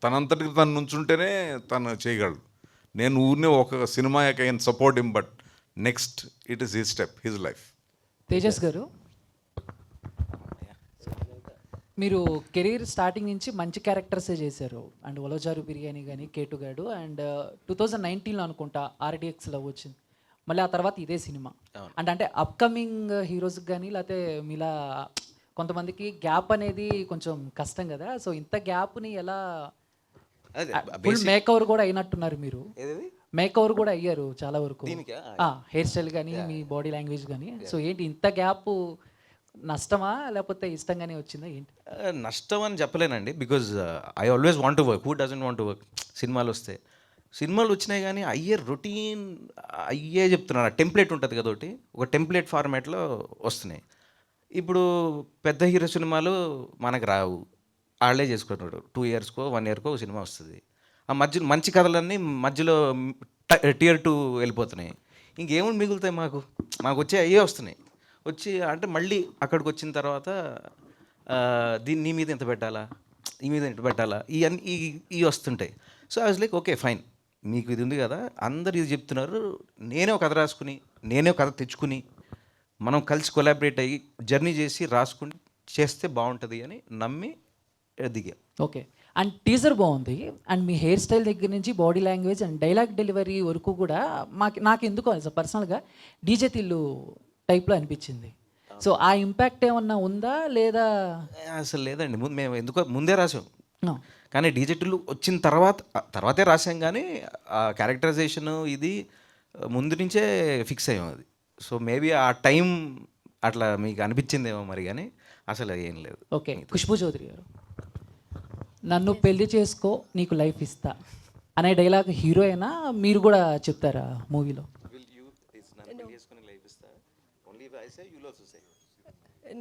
తనంతటికి తను నుంచుంటేనే తను చేయగలడు. నేను ఊరినే ఒక cinema I support him, but next it is his step, his life. Tejas గారు, మీరు కెరీర్ స్టార్టింగ్ నుంచి మంచి క్యారెక్టర్సే చేశారు. అండ్ ఒలోజారు బిర్యానీ కానీ, కేటు గాడు, అండ్ 2019లో అనుకుంటా RDX లవ్ వచ్చింది. మళ్ళీ ఆ తర్వాత ఇదే సినిమా. అంటే అప్కమింగ్ హీరోస్కి కానీ లేకపోతే మీలా కొంతమందికి గ్యాప్ అనేది కొంచెం కష్టం కదా. సో ఇంత గ్యాప్ని ఎలా ఫుల్ మేకవర్ కూడా అయినట్టున్నారు మీరు. మేకవర్ కూడా అయ్యారు చాలా వరకు, హెయిర్ స్టైల్ కానీ మీ బాడీ లాంగ్వేజ్ కానీ. సో ఏంటి ఇంత గ్యాప్ నష్టమా లేకపోతే ఇష్టంగానే వచ్చిందా ఏంటి? నష్టం అని చెప్పలేనండి, because I always want to work. Who doesn't want to work? సినిమాలు వస్తే సినిమాలు వచ్చినాయి కానీ అయ్యే రొటీన్ అయ్యే చెప్తున్నారు. ఆ టెంప్లెట్ ఉంటుంది కదా ఒకటి, ఒక టెంప్లెట్ ఫార్మాట్లో వస్తున్నాయి. ఇప్పుడు పెద్ద హీరో సినిమాలు మనకు రావు, వాళ్ళే చేసుకున్నాడు. 2 ఇయర్స్కో 1 ఇయర్కో సినిమా వస్తుంది. ఆ మధ్యలో మంచి కథలన్నీ మధ్యలో Tier 2 వెళ్ళిపోతున్నాయి. ఇంకేముంది మిగులుతాయి మాకు వచ్చే అయ్యే వస్తున్నాయి. వచ్చి అంటే మళ్ళీ అక్కడికి వచ్చిన తర్వాత దీన్ని నీ మీద ఎంత పెట్టాలా, ఈ మీద ఎంత పెట్టాలా, ఇవి వస్తుంటాయి. So I was like okay fine, మీకు ఇది ఉంది కదా, అందరు ఇది చెప్తున్నారు, నేనే ఒక కథ రాసుకుని నేనే ఒక కథ తెచ్చుకుని మనం కలిసి కొలాబరేట్ అయ్యి జర్నీ చేసి రాసుకుని చేస్తే బాగుంటుంది అని నమ్మి దిగా. ఓకే. అండ్ టీజర్ బాగుంది. అండ్ మీ హెయిర్ స్టైల్ దగ్గర నుంచి body language and dialogue delivery వరకు కూడా నాకు ఎందుకో పర్సనల్గా డీజే తిల్లు టైప్లో అనిపించింది. సో ఆ ఇంపాక్ట్ ఏమన్నా ఉందా లేదా? అసలు లేదండి, మేము ఎందుకో ముందే రాసాం. కానీ డీజెట్లు వచ్చిన తర్వాతే రాసాం. కానీ ఆ క్యారెక్టరైజేషన్ ఇది ముందు నుంచే ఫిక్స్ అయ్యాం అది. సో మేబీ ఆ టైం అట్లా మీకు అనిపించిందేమో మరి, కానీ అసలు ఏం లేదు. ఓకే. ఖుష్బూ చౌదరి గారు, నన్ను పెళ్లి చేసుకో నీకు లైఫ్ ఇస్తా అనే డైలాగ్ హీరో అయినా మీరు కూడా చెప్తారా మూవీలో?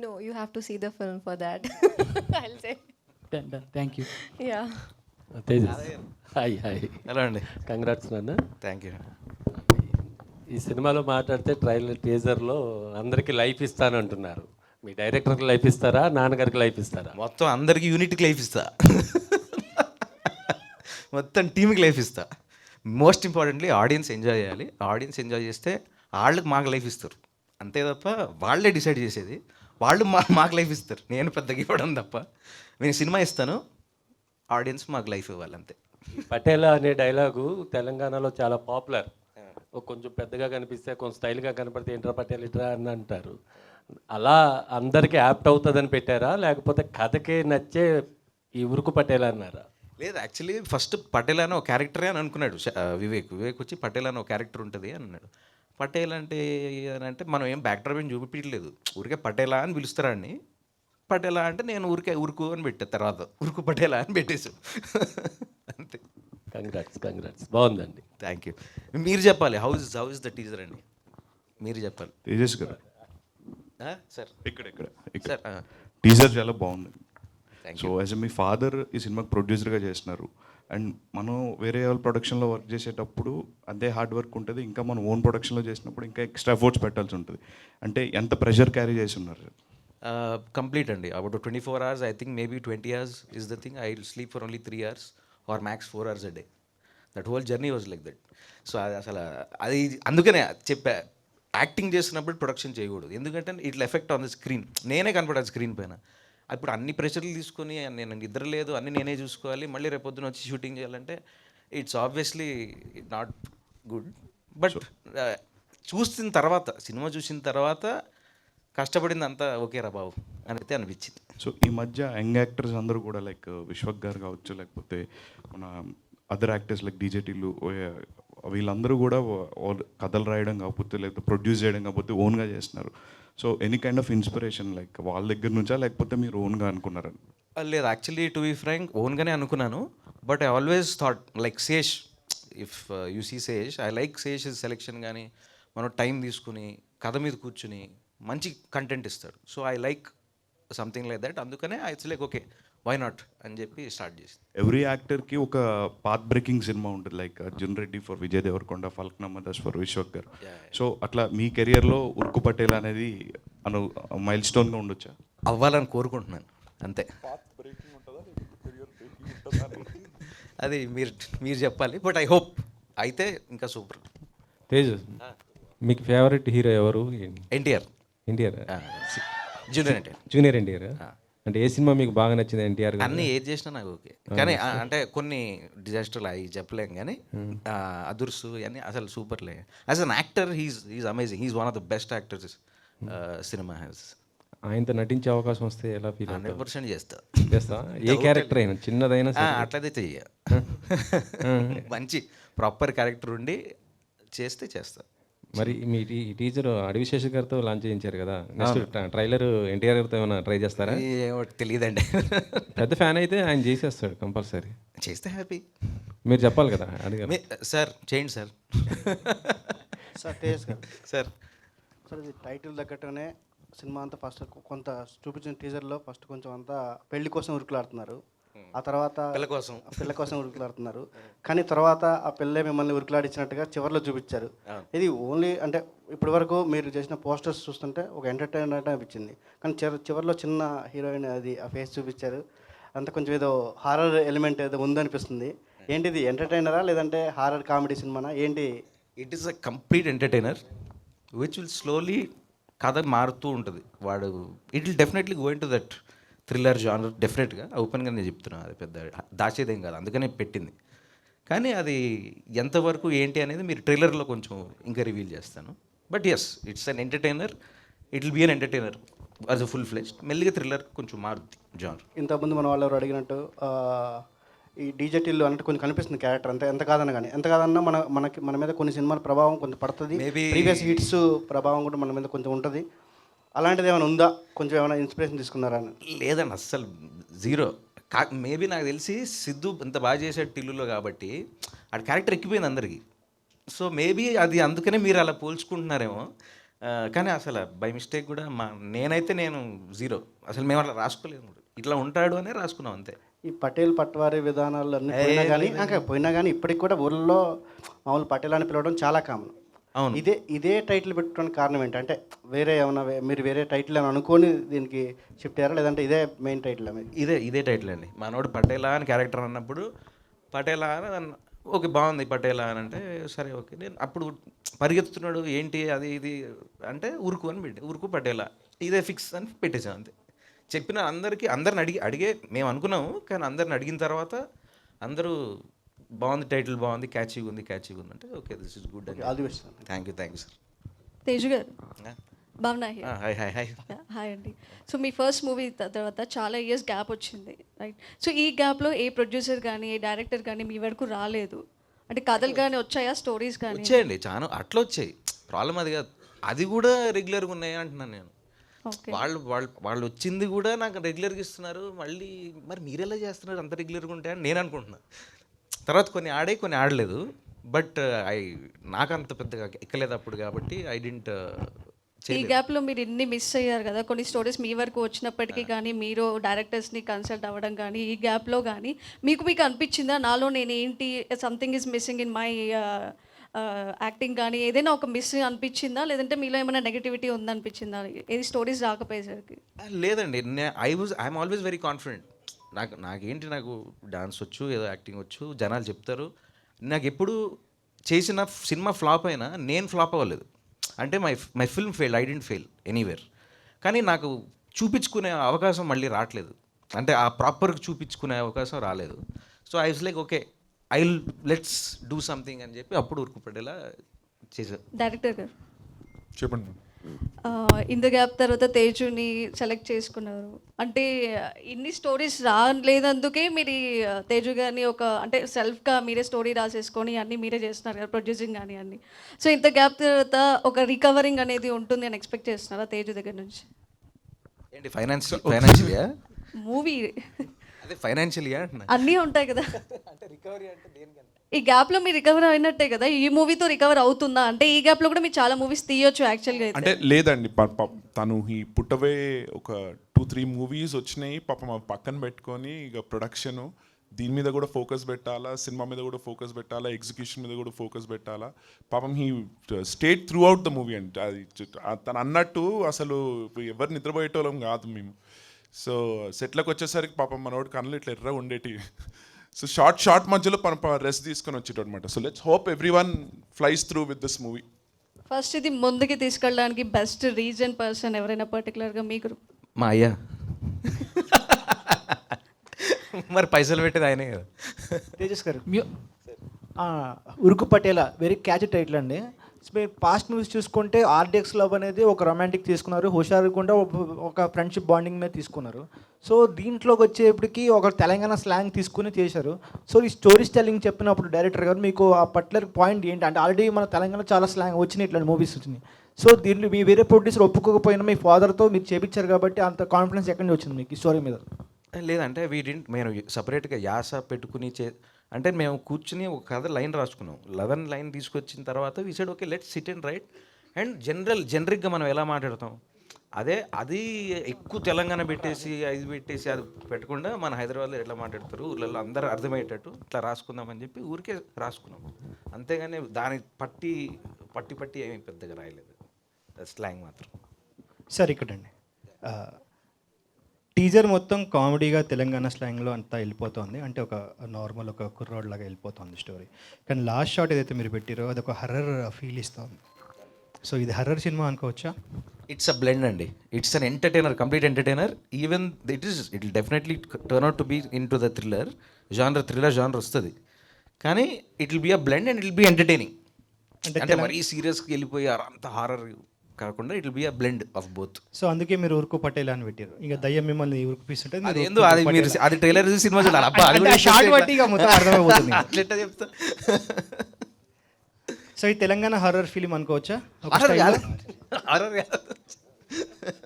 No, you have to see the film for that. I'll say. Done. Thank you. Yeah. Tejas, hi. ఎలా అండి? కంగ్రాట్స్ నాన్న. Thank you. ఈ సినిమాలో మాట్లాడితే ట్రైలర్ టీజర్లో అందరికీ లైఫ్ ఇస్తానంటున్నారు. మీ డైరెక్టర్కి లైఫ్ ఇస్తారా, నాన్నగారికి లైఫ్ ఇస్తారా? మొత్తం అందరికీ యూనిట్కి లైఫ్ ఇస్తా, మొత్తం టీంకి లైఫ్ ఇస్తా. మోస్ట్ ఇంపార్టెంట్లీ ఆడియన్స్ ఎంజాయ్ చేయాలి. ఆడియన్స్ ఎంజాయ్ చేస్తే వాళ్ళకి మాకు లైఫ్ ఇస్తారు, అంతే తప్ప వాళ్ళే డిసైడ్ చేసేది. వాళ్ళు మాకు లైఫ్ ఇస్తారు, నేను పెద్దగా ఇవ్వడం తప్ప. నేను సినిమా ఇస్తాను, ఆడియన్స్ మాకు లైఫ్ ఇవ్వాలి, అంతే. పటేలా అనే డైలాగు తెలంగాణలో చాలా పాపులర్. కొంచెం పెద్దగా కనిపిస్తే కొంచెం స్టైల్గా కనపడితే ఏంట్రా పటేల్ ఇట్రా అని అంటారు. అలా అందరికీ యాప్ట్ అవుతుందని పెట్టారా, లేకపోతే కథకే నచ్చే ఈ ఉరుకు పటేల్ అన్నారా? లేదు, యాక్చువల్లీ ఫస్ట్ పటేల్ అని ఒక క్యారెక్టరే అని అనుకున్నాడు వివేక్ వచ్చి పటేల్ అని ఒక క్యారెక్టర్ ఉంటుంది అని అన్నాడు. పటేల్ అంటే మనం ఏం బ్యాక్డ్రాప్ ఏం చూపించలేదు, ఊరికే పటేలా అని పిలుస్తారని. పటేలా అంటే నేను ఉరుకు అని పెట్టా, తర్వాత ఉరుకు పటేలా అని పెట్టేసాం, అంతే. కంగ్రాట్స్, బాగుందండి. Thank you. మీరు చెప్పాలి, హౌ ఇస్ ద టీజర్ అండి, మీరు చెప్పాలి. తేజస్ గారు సార్, ఇక్కడ సార్ టీజర్ చాలా బాగుంది. సో యాజ్ మీ ఫాదర్ ఈ సినిమాకి ప్రొడ్యూసర్గా చేస్తున్నారు, అండ్ మనం వేరే వాళ్ళ ప్రొడక్షన్లో వర్క్ చేసేటప్పుడు అదే హార్డ్ వర్క్ ఉంటుంది, ఇంకా మనం ఓన్ ప్రొడక్షన్లో చేసినప్పుడు ఇంకా ఎక్స్ట్రా ఎఫర్ట్స్ పెట్టాల్సి ఉంటుంది. అంటే ఎంత ప్రెషర్ క్యారీ చేసి ఉన్నారు? కంప్లీట్ అండి, about 24 hours. I think maybe 20 hours is the thing. I will sleep for only 3 hours or max 4 hours a day. That whole journey was like that. So అది అసలు అది అందుకనే చెప్పా, యాక్టింగ్ చేస్తున్నప్పుడు production చేయకూడదు, ఎందుకంటే ఇట్లా ఎఫెక్ట్ ఆన్ ద స్క్రీన్. నేనే కనపడాలి స్క్రీన్ పైన. ఇప్పుడు అన్ని ప్రెషర్లు తీసుకొని నేను నిద్ర లేదు, అన్నీ నేనే చూసుకోవాలి, మళ్ళీ రేపొద్దున వచ్చి షూటింగ్ చేయాలంటే it's obviously not good. But చూసిన తర్వాత, సినిమా చూసిన తర్వాత కష్టపడింది అంతా ఓకే రా బాబు అని అయితే అనిపించింది. సో ఈ మధ్య యంగ్ యాక్టర్స్ అందరూ కూడా లైక్ విశ్వక్ గారు కావచ్చు, లేకపోతే మన అదర్ యాక్టర్స్ లైక్ డీజేటీలు, వీళ్ళందరూ కూడా కథలు రాయడం కాకపోతే లేకపోతే ప్రొడ్యూస్ చేయడం కాకపోతే ఓన్గా చేస్తున్నారు. So any kind of inspiration like వాళ్ళ దగ్గర నుంచా లేకపోతే మీరు ఓన్గా అనుకున్నారని? లేదు, యాక్చువల్లీ టు బి ఫ్రాంక్ ఓన్గానే అనుకున్నాను. But I always thought like Sesh, if you see Sesh, I like Sesh selection. కానీ మనం టైం తీసుకుని కథ మీద కూర్చుని మంచి కంటెంట్ ఇస్తాడు. So I like something like that. అందుకనే it's like okay why not అని చెప్పి స్టార్ట్ చేసి. ఎవ్రీ యాక్టర్కి ఒక పాత్ బ్రేకింగ్ సినిమా ఉంటుంది, like Arjun Reddy for Vijay Devarakonda, Falaknuma Das for Vishwak గారు. సో అట్లా మీ కెరియర్లో ఉరుకు పటేల్ అనేది మైల్ స్టోన్గా ఉండొచ్చా? అవ్వాలని కోరుకుంటున్నాను అంతే. అది మీరు చెప్పాలి, బట్ ఐ హోప్ అయితే ఇంకా సూపర్. తేజ్, మీకు ఫేవరెట్ హీరో ఎవరు? ఎన్టీఆర్. ఎన్టీఆర్, జూనియర్ ఎన్టీఆర్. ఎన్టీఆర్. అంటే ఏ సినిమా మీకు బాగా నచ్చింది ఎన్టీఆర్? అన్నీ ఏది చేసినా నాకు ఓకే. కానీ అంటే కొన్ని డిజాస్టర్లు అవి చెప్పలేం. కానీ అదుర్సు అన్నీ అసలు సూపర్లే. As an actor he's amazing. He's one of the best actors cinema has. ఆయనతో నటించే అవకాశం వస్తే ఎలా ఫీల్? 100% చేస్తా. ఏ క్యారెక్టర్ అయినా, చిన్నదైనా అట్లయితే చెయ్య. మంచి ప్రాపర్ క్యారెక్టర్ ఉండి చేస్తా. మరి మీ టీచర్ అడివిశేష గారితో లాంచ్ చేయించారు కదా, నెక్స్ట్ ట్రైలర్ ఎన్టీఆర్ గారితో ఏమైనా ట్రై చేస్తారా? తెలియదండి. పెద్ద ఫ్యాన్ అయితే ఆయన చేసేస్తాడు కంపల్సరీ. చేస్తే హ్యాపీ. మీరు చెప్పాలి కదా, అడిగారు సార్. చేయండి సార్. సార్ తేజ్ గారు, సార్ ఇది టైటిల్ తగ్గట్టుగానే సినిమా అంతా ఫస్ట్ కొంత చూపించిన టీజర్లో ఫస్ట్ కొంచెం అంతా పెళ్లి కోసం ఉరుకులాడుతున్నారు, ఆ తర్వాత పిల్ల కోసం ఉరుకులాడుతున్నారు. కానీ తర్వాత ఆ పిల్లే మిమ్మల్ని ఉరుకులాడించినట్టుగా చివరిలో చూపించారు. ఇది ఓన్లీ అంటే ఇప్పటి వరకు మీరు చేసిన పోస్టర్స్ చూస్తుంటే ఒక ఎంటర్టైనర్ అనిపించింది. కానీ చివరిలో చిన్న హీరోయిన్ అది ఆ ఫేస్ చూపించారు. అంతా కొంచెం ఏదో హారర్ ఎలిమెంట్ ఏదో ఉందనిపిస్తుంది. ఏంటిది ఎంటర్టైనరా లేదంటే హారర్ కామెడీ సినిమానా ఏంటి? It is a complete entertainer which will slowly కథ మారుతూ ఉంటుంది. వాడు it will definitely go in to that thriller genre. డెఫినెట్గా ఓపెన్గా నేను చెప్తున్నాను, అది పెద్ద దాచేదేం కాదు, అందుకనే పెట్టింది. కానీ అది ఎంతవరకు ఏంటి అనేది మీరు ట్రైలర్లో కొంచెం ఇంకా రివీల్ చేస్తాను. But yes, it's an entertainer. It will be an entertainer as a full fledged. మెల్లిగా థ్రిల్లర్ కొంచెం మారుద్ది జానర్. ఇంతకుముందు మన వాళ్ళు ఎవరు అడిగినట్టు ఈ డీజేటీలు అన్నట్టు కొంచెం కనిపిస్తుంది క్యారెక్టర్, ఎంత కాదన్నా కానీ ఎంత కాదన్నా మన మీద కొన్ని సినిమాల ప్రభావం కొంచెం పడుతుంది. ప్రీవియస్ హిట్స్ ప్రభావం కూడా మన మీద కొంచెం ఉంటుంది. అలాంటిది ఏమైనా ఉందా? కొంచెం ఏమైనా ఇన్స్పిరేషన్ తీసుకున్నారా అని? లేదండి, అస్సలు జీరో. మేబీ నాకు తెలిసి సిద్ధు ఇంత బాగా చేసాడు టిల్లులో కాబట్టి ఆ క్యారెక్టర్ ఎక్కిపోయింది అందరికీ. సో మేబీ అది అందుకనే మీరు అలా పోల్చుకుంటున్నారేమో. కానీ అసలు బై మిస్టేక్ కూడా నేను జీరో. అసలు మేము అట్లా రాసుకోలేము, ఇట్లా ఉంటాడు అనే రాసుకున్నాం అంతే. ఈ పటేల్ పట్వారీ విధానాలు అన్నీ పోయినా కానీ ఇప్పటికి కూడా ఊళ్ళో మామూలు పటేల్ అని పిలవడం చాలా కామన్. అవును. ఇదే టైటిల్ పెట్టుకోవడానికి కారణం ఏంటంటే వేరే ఏమైనా మీరు వేరే టైటిల్ అని అనుకొని దీనికి షిఫ్ట్ అయ్యారా లేదంటే ఇదే మెయిన్ టైటిల్? ఇదే టైటిల్ అండి. మనోడు పటేలా అని క్యారెక్టర్ అన్నప్పుడు పటేలా అని ఓకే బాగుంది పటేలా అని అంటే సరే ఓకే. నేను అప్పుడు పరిగెత్తుతున్నాడు ఏంటి అది ఇది అంటే ఉరుకు అని పెట్టి ఉరుకు పటేలా ఇదే ఫిక్స్ అని పెట్టేసాం అంతే. చెప్పిన అందరిని అడిగే మేము అనుకున్నాము. కానీ అందరిని అడిగిన తర్వాత అందరూ బాగుంది, టైటిల్ బాగుంది, క్యాచీగా ఉంది అంటే ఓకే దిస్ ఇస్ గుడ్ అని. Thank you sir. తేజు గారు, భావన హాయ్ అండి. సో మీ ఫస్ట్ మూవీ తర్వాత చాలా ఇయర్స్ గ్యాప్ వచ్చింది, రైట్? సో ఈ గ్యాప్లో ఏ ప్రొడ్యూసర్ కానీ ఏ డైరెక్టర్ కానీ మీ వరకు రాలేదు అంటే కథలు కానీ వచ్చాయా, స్టోరీస్ కానీ? వచ్చాయండి, చాలా అట్లా వచ్చాయి. ప్రాబ్లం అది కాదు, అది కూడా రెగ్యులర్గా ఉన్నాయి అంటున్నాను నేను. వాళ్ళు వచ్చింది కూడా నాకు రెగ్యులర్గా ఇస్తున్నారు. మరి మీరెలా చేస్తున్నారు అంత రెగ్యులర్గా ఉంటాయని నేను అనుకుంటున్నాను. తర్వాత కొన్ని ఆడే కొన్ని ఆడలేదు. బట్ నాకు అంత పెద్దగా ఎక్కలేదు అప్పుడు కాబట్టి ఐ డింట్. ఈ గ్యాప్లో మీరు ఇన్ని మిస్ అయ్యారు కదా, కొన్ని స్టోరీస్ మీ వరకు వచ్చినప్పటికీ కానీ మీరు డైరెక్టర్స్ని కన్సల్ట్ అవ్వడం కానీ ఈ గ్యాప్లో కానీ మీకు అనిపించిందా నాలో నేను ఏంటి something is missing in my acting కానీ ఏదైనా ఒక మిస్ అనిపించిందా లేదంటే మీలో ఏమైనా నెగటివిటీ ఉందనిపించిందా ఏది స్టోరీస్ రాకపోయేసరికి? లేదండి, ఐఎమ్ ఆల్వేస్ వెరీ కాన్ఫిడెంట్. నాకు డాన్స్ వచ్చు, ఏదో యాక్టింగ్ వచ్చు, జనాలు చెప్తారు. నాకు ఎప్పుడు చేసిన సినిమా ఫ్లాప్ అయినా నేను ఫ్లాప్ అవ్వలేదు. అంటే my film fail, I didn't fail anywhere. కానీ నాకు చూపించుకునే అవకాశం మళ్ళీ రావట్లేదు, అంటే ఆ ప్రాపర్గా చూపించుకునే అవకాశం రాలేదు. So I was like okay let's do something అని చెప్పి అప్పుడు ఉరుకు పడేలా చేశారు. డైరెక్టర్ గారు చెప్పండి. ఇన్ ద గ్యాప్ తర్వాత తేజుని సెలెక్ట్ చేసుకున్నారు. అంటే ఇన్ని స్టోరీస్ రాలేదందుకే మీరు తేజు గారిని ఒక అంటే సెల్ఫ్గా మీరే స్టోరీ రాసేసుకొని అన్నీ మీరే చేస్తున్నారు కదా, ప్రొడ్యూసింగ్ కానీ అన్నీ. సో ఇంత గ్యాప్ తర్వాత ఒక రికవరింగ్ అనేది ఉంటుంది అని ఎక్స్పెక్ట్ చేస్తున్నారా తేజు దగ్గర నుంచి? ఏంటి ఫైనాన్షియలియా మూవీ అదే ఫైనాన్షియలియా అన్నీ ఉంటాయి కదా. ఈ గ్యాప్లో మీరు రికవర్ అయినట్టే కదా, ఈ మూవీతో రికవర్ అవుతుందా? అంటే ఈ గ్యాప్లో కూడా మీరు చాలా మూవీస్ తీయొచ్చు యాక్చువల్గా అయితే. అంటే లేదండి, తను ఈ పుట్టవే ఒక 2-3 మూవీస్ వచ్చినాయి పాపం, అవి పక్కన పెట్టుకొని ఇక ప్రొడక్షను దీని మీద కూడా ఫోకస్ పెట్టాలా, సినిమా మీద కూడా ఫోకస్ పెట్టాలా, ఎగ్జిక్యూషన్ మీద కూడా ఫోకస్ పెట్టాలా. పాపం he state through out the movie అంటే అది తను అన్నట్టు అసలు ఎవరు నిద్రపోయేటోళ్ళం కాదు మేము. సో సెట్లకు వచ్చేసరికి పాపం మనోడు కళ్ళు ఇట్లా ఎర్ర ఉండేటి. సో షార్ట్ మధ్యలో రెస్ట్ తీసుకొని వచ్చేటో అనమాట. So let's hope every one flies through with this movie. First ఇది ముందుకి తీసుకెళ్ళడానికి బెస్ట్ రీజన్ పర్సన్ ఎవరైనా పర్టికులర్గా మీకు? మా అయ్యా. మరి పైసలు పెట్టేది ఆయనే కదా. తేజస్ గారు ఉరుకు పటేలా వెరీ క్యాచ్ టైటిల్ అండి. మీరు పాస్ట్ మూవీస్ చూసుకుంటే ఆర్డిఎక్స్ లవ్ అనేది ఒక రొమాంటిక్ తీసుకున్నారు, హుషారు కూడా ఒక ఫ్రెండ్షిప్ బాండింగ్ మీద తీసుకున్నారు. సో దీంట్లోకి వచ్చేప్పటికి ఒక తెలంగాణ స్లాంగ్ తీసుకుని చేశారు. సో ఈ స్టోరీ టెల్లింగ్ చెప్పినప్పుడు డైరెక్టర్ గారు మీకు ఆ పర్టికులర్ పాయింట్ ఏంటి అంటే, ఆల్రెడీ మన తెలంగాణ చాలా స్లాంగ్ వచ్చినాయి, ఇట్లాంటి మూవీస్ వచ్చినాయి. సో దీంట్లో మీ వేరే ప్రొడ్యూసర్ ఒప్పుకోకపోయినా మీ ఫాదర్తో మీరు చేపించారు కాబట్టి అంత కాన్ఫిడెన్స్ ఎక్కడి నుంచి వచ్చింది మీకు ఈ స్టోరీ మీద? లేదంటే మేము సపరేట్గా యాస పెట్టుకుని అంటే మేము కూర్చుని ఒక కథ లైన్ రాసుకున్నాం. 11 లైన్ తీసుకొచ్చిన తర్వాత we said okay let's sit and write. And జనరిక్గా మనం ఎలా మాట్లాడతాం అది ఎక్కువ తెలంగాణ పెట్టేసి అది పెట్టేసి అది పెట్టకుండా మన హైదరాబాద్లో ఎట్లా మాట్లాడతారు ఊళ్ళల్లో అందరూ అర్థమయ్యేటట్టు ఇట్లా రాసుకుందామని చెప్పి ఊరికే రాసుకున్నాం. అంతేగాని దానికి పట్టి ఏమీ పెద్దగా రాయలేదు, స్లాంగ్ మాత్రం. సార్ ఇక్కడండి టీజర్ మొత్తం కామెడీగా తెలంగాణ స్లాంగ్లో అంతా వెళ్ళిపోతుంది, అంటే ఒక నార్మల్ ఒక కుర్రోడ్ లాగా వెళ్ళిపోతుంది స్టోరీ. కానీ లాస్ట్ షాట్ ఏదైతే మీరు పెట్టారో అది ఒక హర్రర్ ఫీల్ ఇస్తుంది. సో ఇది హర్రర్ సినిమా అనుకోవచ్చా? ఇట్స్ అ బ్లెండ్ అండి. It's an entertainer, complete entertainer. Even it will definitely turn out to be in to the thriller genre వస్తుంది. కానీ it will be a blend and it will be entertaining. అంటే మరీ సీరియస్గా వెళ్ళిపోయి అంత horror కాకుండా it will be a blend of both. So అందుకే మీరు ఉరుకు పటేలా అని పెట్టారు. ఇంకా దయ్యం మిమ్మల్ని ఉరికిపిస్తుంటే అది ట్రైలర్ చూసి సినిమా చూడాలి. అట్లా చెప్తా. సో ఈ తెలంగాణ హర్రర్ ఫిలిం అనుకోవచ్చా?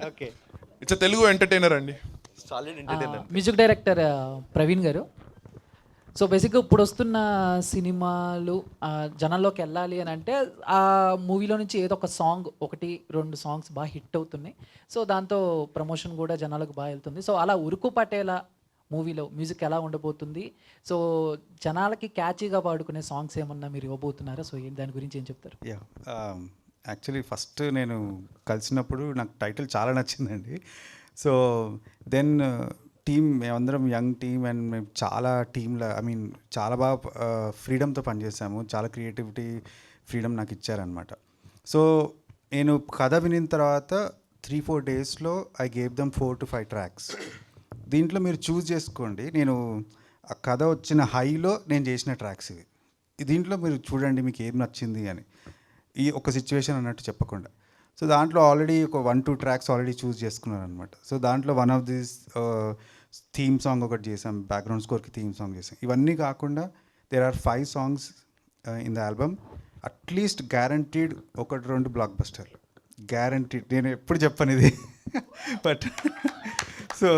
ఓకే, ఇట్స్ తెలుగు ఎంటర్టైనర్ అండి. మ్యూజిక్ డైరెక్టర్ ప్రవీణ్ గారు. సో బేసిక్గా ఇప్పుడు వస్తున్న సినిమాలు జనాల్లోకి వెళ్ళాలి అని అంటే ఆ మూవీలో నుంచి ఏదో ఒక సాంగ్ 1-2 సాంగ్స్ బాగా హిట్ అవుతున్నాయి. సో దాంతో ప్రమోషన్ కూడా జనాలకు బాగా వెళ్తుంది. సో అలా ఉరుకు పటేలా మూవీలో మ్యూజిక్ ఎలా ఉండబోతుంది? సో జనాలకి క్యాచీగా పాడుకునే సాంగ్స్ ఏమన్నా మీరు ఇవ్వబోతున్నారా? సో దాని గురించి ఏం చెప్తారు? యాక్చువల్లీ ఫస్ట్ నేను కలిసినప్పుడు నాకు టైటిల్ చాలా నచ్చిందండి. సో దెన్ టీమ్ మేమందరం యంగ్ టీమ్ అండ్ మేము చాలా టీంలో చాలా బాగా ఫ్రీడమ్తో పనిచేసాము. చాలా క్రియేటివిటీ ఫ్రీడమ్ నాకు ఇచ్చారనమాట. సో నేను కథ వినిన తర్వాత 3-4 డేస్లో I gave dum 4 to 5 tracks. దీంట్లో మీరు చూస్ చేసుకోండి, నేను ఆ కథ వచ్చిన హైలో నేను చేసిన ట్రాక్స్ ఇవి. దీంట్లో మీరు చూడండి మీకు ఏం నచ్చింది అని, ఈ ఒక సిచ్యువేషన్ అన్నట్టు చెప్పకుండా. సో దాంట్లో ఆల్రెడీ ఒక 1-2 ట్రాక్స్ ఆల్రెడీ చూస్ చేసుకున్నాను అనమాట. సో దాంట్లో one of this theme song ఒకటి చేసాం, బ్యాక్గ్రౌండ్ స్కోర్కి థీమ్ సాంగ్ చేసాం. ఇవన్నీ కాకుండా there are 5 songs in the album. At least guaranteed 1-2 బ్లాక్ బస్టర్లు గ్యారంటీడ్. నేను ఎప్పుడు చెప్పను ఇది బట్ సో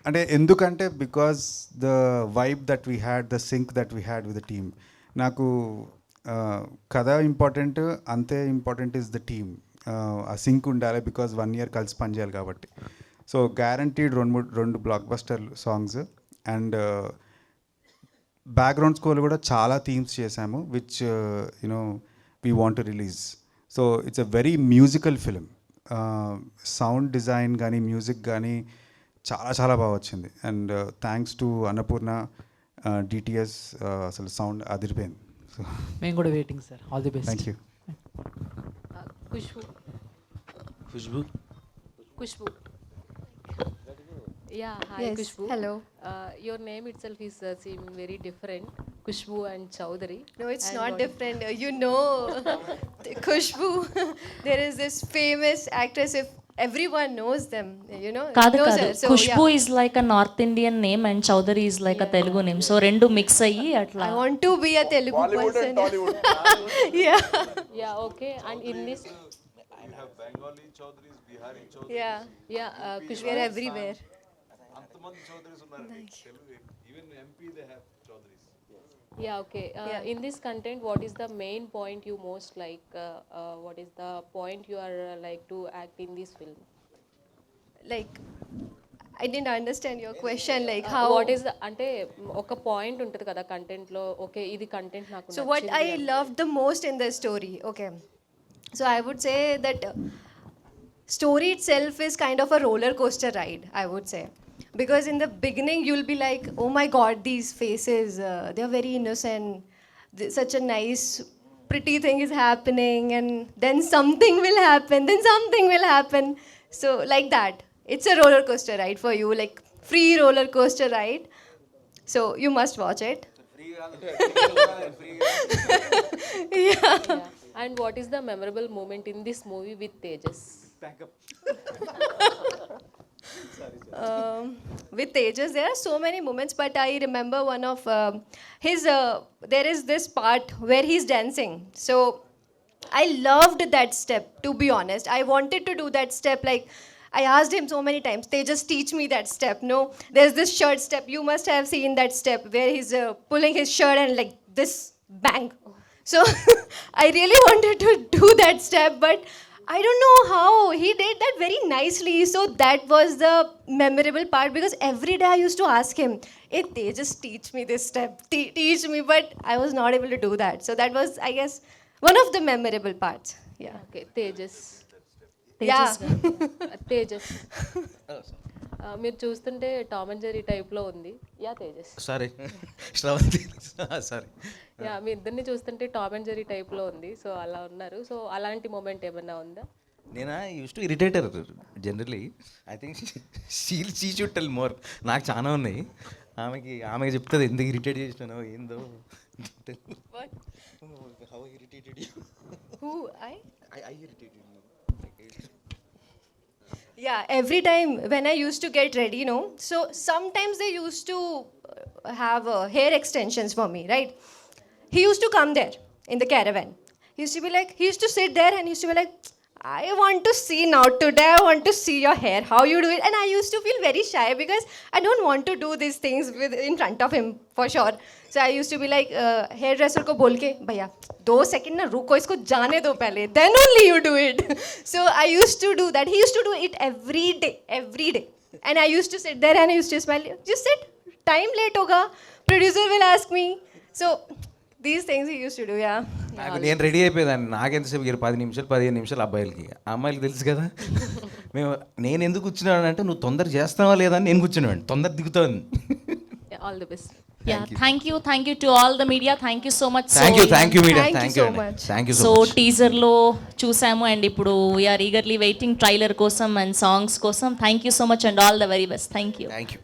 అంటే ఎందుకంటే because the vibe that we had, the sync that we had with the team. నాకు కథ ఇంపార్టెంట్, అంతే ఇంపార్టెంట్ ఇస్ ద టీమ్. ఆ సింక్ ఉండాలి బికాజ్ 1 year కలిసి పనిచేయాలి కాబట్టి. So guaranteed 2 block buster songs. And background score కూడా చాలా థీమ్స్ చేశాము which you know we want to release. So it's a very musical film. Sound design కానీ మ్యూజిక్ కానీ చాలా బాగా వచ్చింది. And thanks to Annapurna DTS, అసలు సౌండ్ అదిరిపోయింది. సో మేము కూడా waiting sir. All the best. Thank you. Kushbu. Yeah, hi. Yes, Kushbu. hello. Your name itself is seeming very different, Kushbu and Chowdhury. No, it's not different. You know, Khushbu. There is this famous actress, if everyone knows them, you know. కాదు knows కాదు her. So, Khushboo yeah. Is like a north Indian name and Chaudhary is like a Telugu name so రెండు mix అయ్యి అట్లా I want to be a Telugu person. Yeah. Yeah, okay. And in this, Yeah. Kushbu, We are everywhere. yeah, okay. In this content, what is the main point you most like? What is the point you are like to act in this film? Like, I didn't understand your question. Like, how? What is the అంటే ఒక point ఉంటుంది కదా content లో okay ఇది content నాకు So what I loved the most in the story, okay. So I would say that story itself is kind of a roller coaster ride, I would say. Because in the beginning you'll be like, oh my god, these faces, they're very innocent. Such a nice, pretty thing is happening, and then something will happen, then something will happen. So like that. It's a roller coaster ride for you, like free roller coaster ride. So you must watch it. Yeah. And what is the memorable moment in this movie with Tejas? With Tejas, there are so many moments, but I remember one of his. There is this part where he's dancing. So I loved that step. To be honest, I wanted to do that step. Like I asked him so many times, Tejas, teach me that step. No, there's this shirt step. You must have seen that step where he's pulling his shirt and like this bang. So I really wanted to do that step, but I don't know how he did that very nicely. So that was the memorable part because every day I used to ask him, hey, Tejas, teach me this step, teach me, but I was not able to do that. So that was, I guess, one of the memorable parts. Yeah. Okay, Tejas. Yeah. Tejas మీరు చూస్తుంటే Tom and Jerry టైప్లో ఉంది yeah Tejas sorry Sravanthi sorry yeah మీ ఇద్దరిని చూస్తుంటే Tom and Jerry టైప్లో ఉంది so అలా ఉన్నారు సో అలాంటి మూమెంట్ ఏమైనా ఉందా నేనా used to irritate her generally I think she should tell more నాకు చాలా ఉన్నాయి ఆమెకి చెప్తుంది ఎందుకు ఇరిటేట్ చేసినానో ఏందో how irritated you Who? I irritated you. Yeah, every time when I used to get ready, you know, so sometimes they used to have hair extensions for me, right? He used to come there in the caravan. He used to be like, he used to sit there and he used to be like, I want to see now today, I want to see your hair, how you do it. And I used to feel very shy because I don't want to do these things in front of him for sure. So I used to be like, hairdresser ko bol ke, bhaiya, 2 seconds na ruko, isko jaane do pehle, then only you do it. So I used to do that. He used to do it every day. And I used to sit there and I used to smile, just sit, time late hoga, producer will ask me. So these things he used to do, yeah. నాకు నేను ready అయిపోయేదాన్ని నాకెంతసేపు 10 నిమిషాలు 15 నిమిషాలు అబ్బాయిలకి అమ్మాయిలకి తెలుసు కదా నేను ఎందుకు కూర్చున్నాను అంటే నువ్వు తొందర చేస్తావా లేదా అని నేను కూర్చున్నాను తొందర దిగుతాను all the best Yeah, thank you to all the media. Thank you so much. Thank you media Thank you thank so you much. Thank you so టీజర్లో చూసాము అండ్ ఇప్పుడు వీఆర్ ఈగర్లీ వెయిటింగ్ ట్రైలర్ కోసం and songs కోసం thank you so much and all the very best thank you thank you